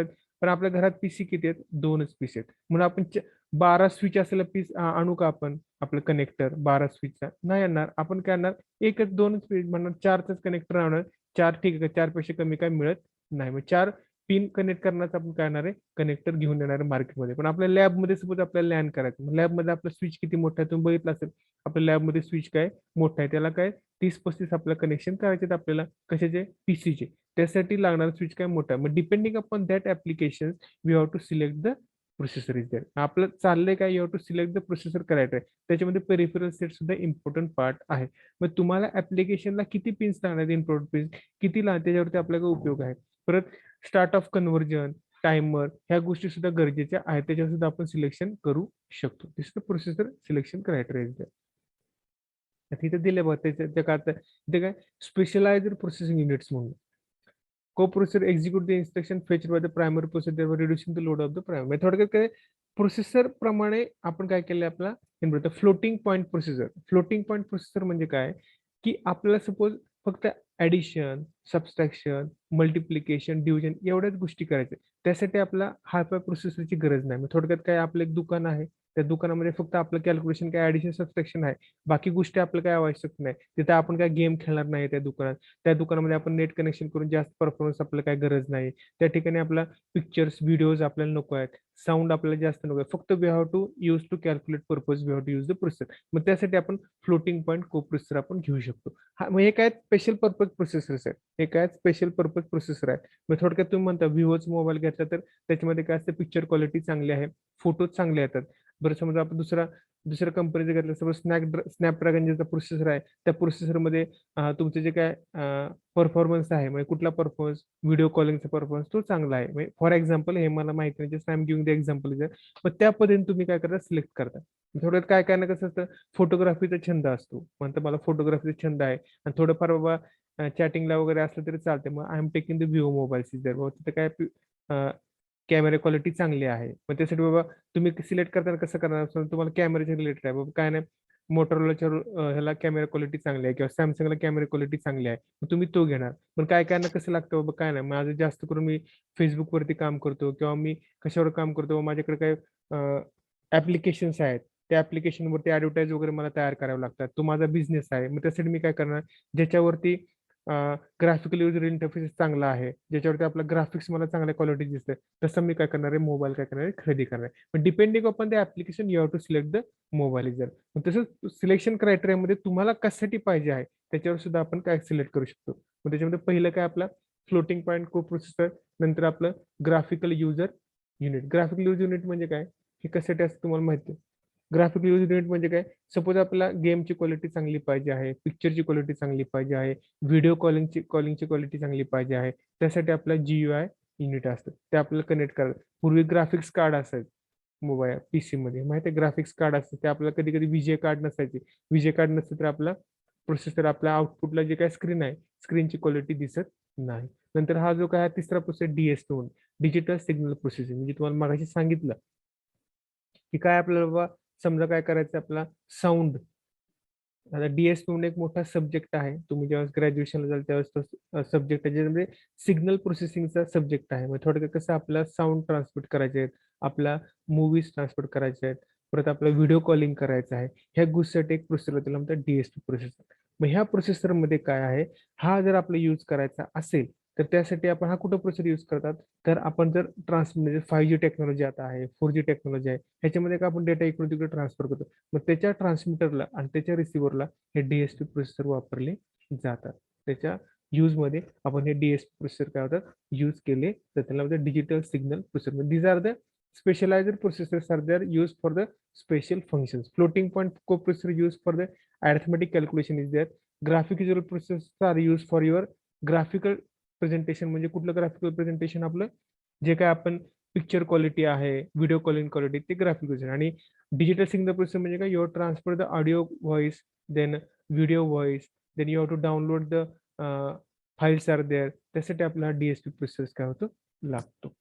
पण आपल्या घरात पीसी किती आहेत, 2च पीसी आहेत. म्हणून आपण 12 स्विच असलेला पीस आणू का आपण, आपलं कनेक्टर 12 स्विचचा नाही आणणार. आपण काय आणणार, एकच 2च पीस म्हणणार, 4चाच कनेक्टर आणणार. 4 ठीक आहे, 4 पेक्षा कमी काय मिळत नाही. मग 4 पिन कनेक्ट करण्याचं आपण काय आणणार आहे, कनेक्टर घेऊन येणार आहे मार्केटमध्ये. पण आपल्या लॅबमध्ये सपोज आपल्याला लॅन करायचं, लॅबमध्ये आपला स्विच किती मोठा आहे तुम्ही बघितलं असेल, आपल्या लॅबमध्ये स्विच काय मोठा आहे, त्याला काय 30-35 आपलं कनेक्शन करायचे आपल्याला, कशाचे, पीसीचे. त्यासाठी लागणारा स्विच काय मोठा आहे. मग depending upon that application we have to select the processor is there. आपलं चाललंय काय, you have to select the processor करायचं आहे. त्याच्यामध्ये पेरिफेरल सेट सुद्धा इम्पॉर्टंट पार्ट आहे. मग तुम्हाला ऍप्लिकेशनला किती पिन्स लागणार, इनपुट पिन्स किती लागणार, त्याच्यावरती आपल्याला उपयोग आहे. परत स्टार्ट ऑफ कन्व्हर्जन, टायमर, ह्या गोष्टी सुद्धा गरजेच्या आहेत, त्याच्यावर सुद्धा आपण सिलेक्शन करू शकतो. This the processor selection criteria is there. तिथे दिले बघ त्याच्या काय तिथे काय, स्पेशलाइज्ड प्रोसेसिंग युनिट्स म्हणून co-processor execute the instruction fetched by the primary processor, thereby reducing the load of the primary. थोडक्यात काय, प्रोसेसर प्रमाणे आपण काय केलं, आपला floating point processor. Floating point processor म्हणजे काय, की आपल्याला सपोज फक्त ऍडिशन, सबस्ट्रॅक्शन, मल्टिप्लिकेशन, डिव्हिजन एवढ्याच गोष्टी करायच्या, त्यासाठी आपला हायफाय प्रोसेसरची गरज नाही. थोडक्यात काय, आपलं एक दुकान आहे, त्या दुकानामध्ये फक्त आपलं कॅल्क्युलेशन काय ऍडिशन सबस्ट्रॅक्शन आहे, बाकी गोष्टी आपलं काय आवश्यक नाही. तिथे आपण काय गेम खेळणार नाही त्या दुकानात. त्या दुकानामध्ये आपण नेट कनेक्शन करून जास्त परफॉर्मन्स आपल्याला काय गरज नाही. त्या ठिकाणी आपला पिक्चर्स, व्हिडिओज आपल्याला नको आहेत, साऊंड आपल्याला जास्त नको आहे. फक्त we have to use to calculate purpose, we have to use the processor. मग त्यासाठी आपण फ्लोटिंग पॉईंट को प्रोसेसर आपण घेऊ शकतो. हा, मग हे काय स्पेशल पर्पज प्रोसेसर्स आहेत, हे काय स्पेशल पर्पज प्रोसेसर आहे. मग थोडक्यात तुम्ही म्हणता विवोच मोबाईल घेतला तर त्याच्यामध्ये काय असतं, पिक्चर क्वालिटी चांगली आहे, फोटोज चांगले येतात. बरं, समजा आपण दुसऱ्या कंपनीचं घेतलं, समज स्नॅपड्रॅगन ज्याचा प्रोसेसर आहे, त्या प्रोसेसरमध्ये तुमचे जे काय परफॉर्मन्स आहे, म्हणजे कुठला परफॉर्मन्स, व्हिडिओ कॉलिंगचा परफॉर्मन्स तो चांगला आहे. म्हणजे फॉर एक्झाम्पल, हे मला माहिती नाही, just I am giving the example. मग त्या पद्धतीने तुम्ही काय करता, सिलेक्ट करता. थोडक्यात काय काय ना कसं असतं, फोटोग्राफीचा छंद असतो, म्हणतं मला फोटोग्राफीचा छंद आहे आणि थोडंफार बाबा चॅटिंगला वगैरे असलं तरी चालते. मग I am taking the Vivo mobile सीजर, बाबा तिथे काय कॅमेरा क्वालिटी चांगली आहे. मग त्यासाठी बाबा तुम्ही सिलेक्ट करताना कसं करणार, तुम्हाला कॅमेराच्या रिलेटेड आहे बाबा, काय नाही मोटोरोलाच्या ह्याला कॅमेरा क्वालिटी चांगली आहे किंवा सॅमसंगला कॅमेरा क्वालिटी चांगली आहे, मग तुम्ही तो घेणार. पण काय काय ना कसं लागतं बाबा, काय नाही माझं जास्त करून मी फेसबुकवरती काम करतो किंवा मी कशावर काम करतो, माझ्याकडे काय ऍप्लिकेशन्स आहेत, त्या ऍप्लिकेशनवरती ऍडव्हर्टाईज वगैरे मला तयार करावं लागतात, तो माझा बिझनेस आहे. मग त्यासाठी मी काय करणार, ज्याच्यावरती ग्राफिकल युजर इंटरफेस चांगला आहे, ज्याच्यावरती आपलं ग्राफिक्स मला चांगल्या क्वालिटी दिसते, तसं मी काय करणार आहे, मोबाईल काय करणार आहे, खरेदी करणार आहे. पण depending upon the application you have to select the mobile user. तसंच सिलेक्शन क्रायटेरियामध्ये तुम्हाला कशासाठी पाहिजे आहे त्याच्यावर सुद्धा आपण काय सिलेक्ट करू शकतो. मग त्याच्यामध्ये पहिलं काय, आपला फ्लोटिंग पॉईंट को प्रोसेसर, नंतर आपलं graphical user unit. Graphical user unit म्हणजे काय, हे कशासाठी असतं तुम्हाला माहिती आहे. ग्राफिकल युजर युनिट म्हणजे काय, सपोज आपल्याला गेमची क्वालिटी चांगली पाहिजे आहे, पिक्चरची क्वालिटी चांगली पाहिजे आहे, व्हिडिओ कॉलिंगची क्वालिटी चांगली पाहिजे आहे, त्यासाठी आपला GUI युनिट असतं, ते आपल्याला कनेक्ट करायचं. पूर्वी ग्राफिक्स कार्ड असायचं मोबाईल PC मध्ये, माहिती आहे, ग्राफिक्स कार्ड असतं, ते आपल्याला कधी कधी विजय कार्ड नसायचे. विजय कार्ड नसतं तर आपला प्रोसेसर, आपल्या आउटपुटला जे काय स्क्रीन आहे, स्क्रीनची क्वालिटी दिसत नाही. नंतर हा जो काय तिसरा process DS2, digital signal processing. म्हणजे तुम्हाला मागाशी सांगितलं की काय, आपल्याला बाबा समजा काय करायचं, आपला साऊंड आता डीएसपी म्हणून एक मोठा सब्जेक्ट आहे. तुम्ही जेव्हा ग्रॅज्युएशनला जाल त्यावेळेस तो सब्जेक्ट आहे, ज्याच्यामध्ये सिग्नल प्रोसेसिंगचा सब्जेक्ट आहे. म्हणजे थोडक्यात कसं आपल्याला साऊंड ट्रान्समिट करायचे आहेत, आपला मूव्हीज ट्रान्समिट करायचे आहेत, परत आपला व्हिडिओ कॉलिंग करायचं आहे. ह्या गोष्टीसाठी एक प्रोसेसर त्याला म्हणतात डीएसपी प्रोसेसर. मग ह्या प्रोसेसरमध्ये काय आहे, हा जर आपला यूज करायचा असेल तर त्यासाठी आपण हा कुठं प्रोसेसर यूज करतात, तर आपण जर म्हणजे 5G टेक्नॉलॉजी आता आहे, 4G टेक्नॉलॉजी आहे, ह्याच्यामध्ये काय आपण डेटा इकडून तिकडे ट्रान्सफर करतो. मग त्याच्या ट्रान्समीटरला आणि त्याच्या रिसिव्हरला हे डीएसपी प्रोसेसर वापरले जातात. त्याच्या यूजमध्ये आपण हे डीएसपी प्रोसेसर काय होतात यूज केले तर त्याला म्हणतात digital signal processor. These are the specialized processors are there used for the special functions. Floating point coprocessor used for the arithmetic calculation is there. Graphic visual processors are used for your graphical presentation. म्हणजे कुठलं graphical presentation आपलं जे काय आपण picture quality आहे, video calling quality, ते graphic present. आणि digital signal processor म्हणजे काय, your transfer the audio voice, then video voice, then you have to download the files are there. त्यासाठी आपल्याला डीएसपी प्रोसेसर काय होतो लागतो.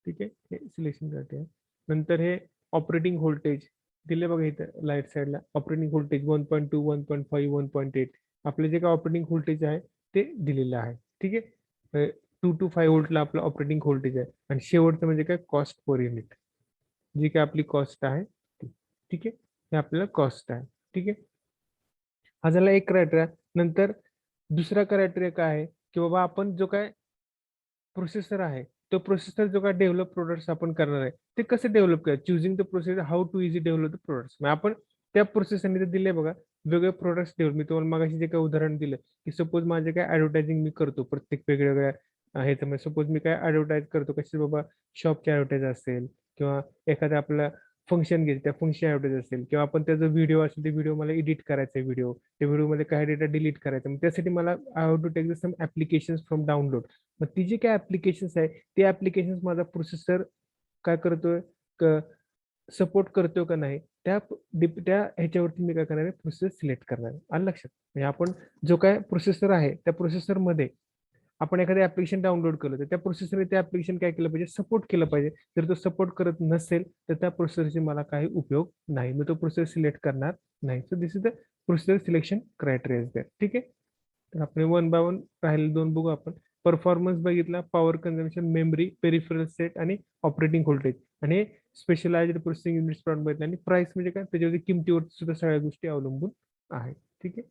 ठीक आहे, हे सिलेक्शन आहे. नंतर हे ऑपरेटिंग व्होल्टेज दिले बघा इथं लाईट साईडला. ऑपरेटिंग व्होल्टेज 1.2, 1.5, 1.8 आपले जे काय ऑपरेटिंग व्होल्टेज आहे ते दिलेलं आहे. ठीक आहे, 2 to 5 व्होल्टला आपलं ऑपरेटिंग व्होल्टेज आहे. आणि शेवटचं म्हणजे काय, कॉस्ट पर युनिट, जी काय आपली कॉस्ट आहे ती. ठीक आहे, हे आपल्याला कॉस्ट आहे. ठीक आहे, हा झाला एक क्रायटेरिया. नंतर दुसरा क्रायटेरिया काय आहे की बाबा आपण जो काय प्रोसेसर आहे, तो प्रोसेसर जो काय डेव्हलप प्रोडक्ट्स आपण करणार आहे ते कसं डेव्हलप करायचं, choosing the processor, how to easy develop the products. मग आपण त्या प्रोसेसरने दिले बघा वेगवेगळे प्रोडक्ट्स डेव्हलप. मी तुम्हाला मागाशी जे काय उदाहरण दिलं की सपोज माझे काय ऍडव्हर्टायझिंग मी करतो प्रत्येक वेगवेगळ्या ह्याच्यामध्ये. सपोज मी काय ऍडव्हर्टाईज करतो, कशी बाबा शॉपची ऍडव्हर्टाईज असेल किंवा एखादा आपला फंक्शन घेईल त्या फंक्शन ऍडव्हर्टाईज असेल, किंवा आपण त्याचा व्हिडिओ असेल ते व्हिडिओ मला एडिट करायचा आहे, व्हिडिओ त्या व्हिडिओमध्ये काही डेटा डिलीट करायचा. मग त्यासाठी मला I have to take the some applications from download. मग ती जी काय ऍप्लिकेशन्स आहे ते ऍप्लिकेशन्स माझा प्रोसेसर काय करतोय, सपोर्ट करतोय का नाही, त्या ह्याच्यावरती मी काय करणार आहे, प्रोसेसर सिलेक्ट करणार आहे. आलं लक्षात. म्हणजे आपण जो काय प्रोसेसर आहे त्या प्रोसेसरमध्ये आपण एखादं ऍप्लिकेशन डाउनलोड केलं तर त्या प्रोसेसरने त्या ऍप्लिकेशन काय केलं पाहिजे, सपोर्ट केलं पाहिजे. जर तो सपोर्ट करत नसेल तर त्या प्रोसेसरचे मला काही उपयोग नाही, मी तो प्रोसेसर सिलेक्ट करणार नाही. So this is the processor selection criteria is there. ठीक आहे, तर आपण 1 by 1 राहिले 2 बघू आपण. परफॉर्मन्स बघितला, power consumption, memory, peripheral set आणि ऑपरेटिंग व्होल्टेज. आणि स्पेशलाइज्ड प्रोसेसिंग युनिट्स बघितलं. आणि प्राइस म्हणजे काय, त्याच्यावरती किमतीवर सुद्धा सगळ्या गोष्टी अवलंबून आहेत. ठीक आहे.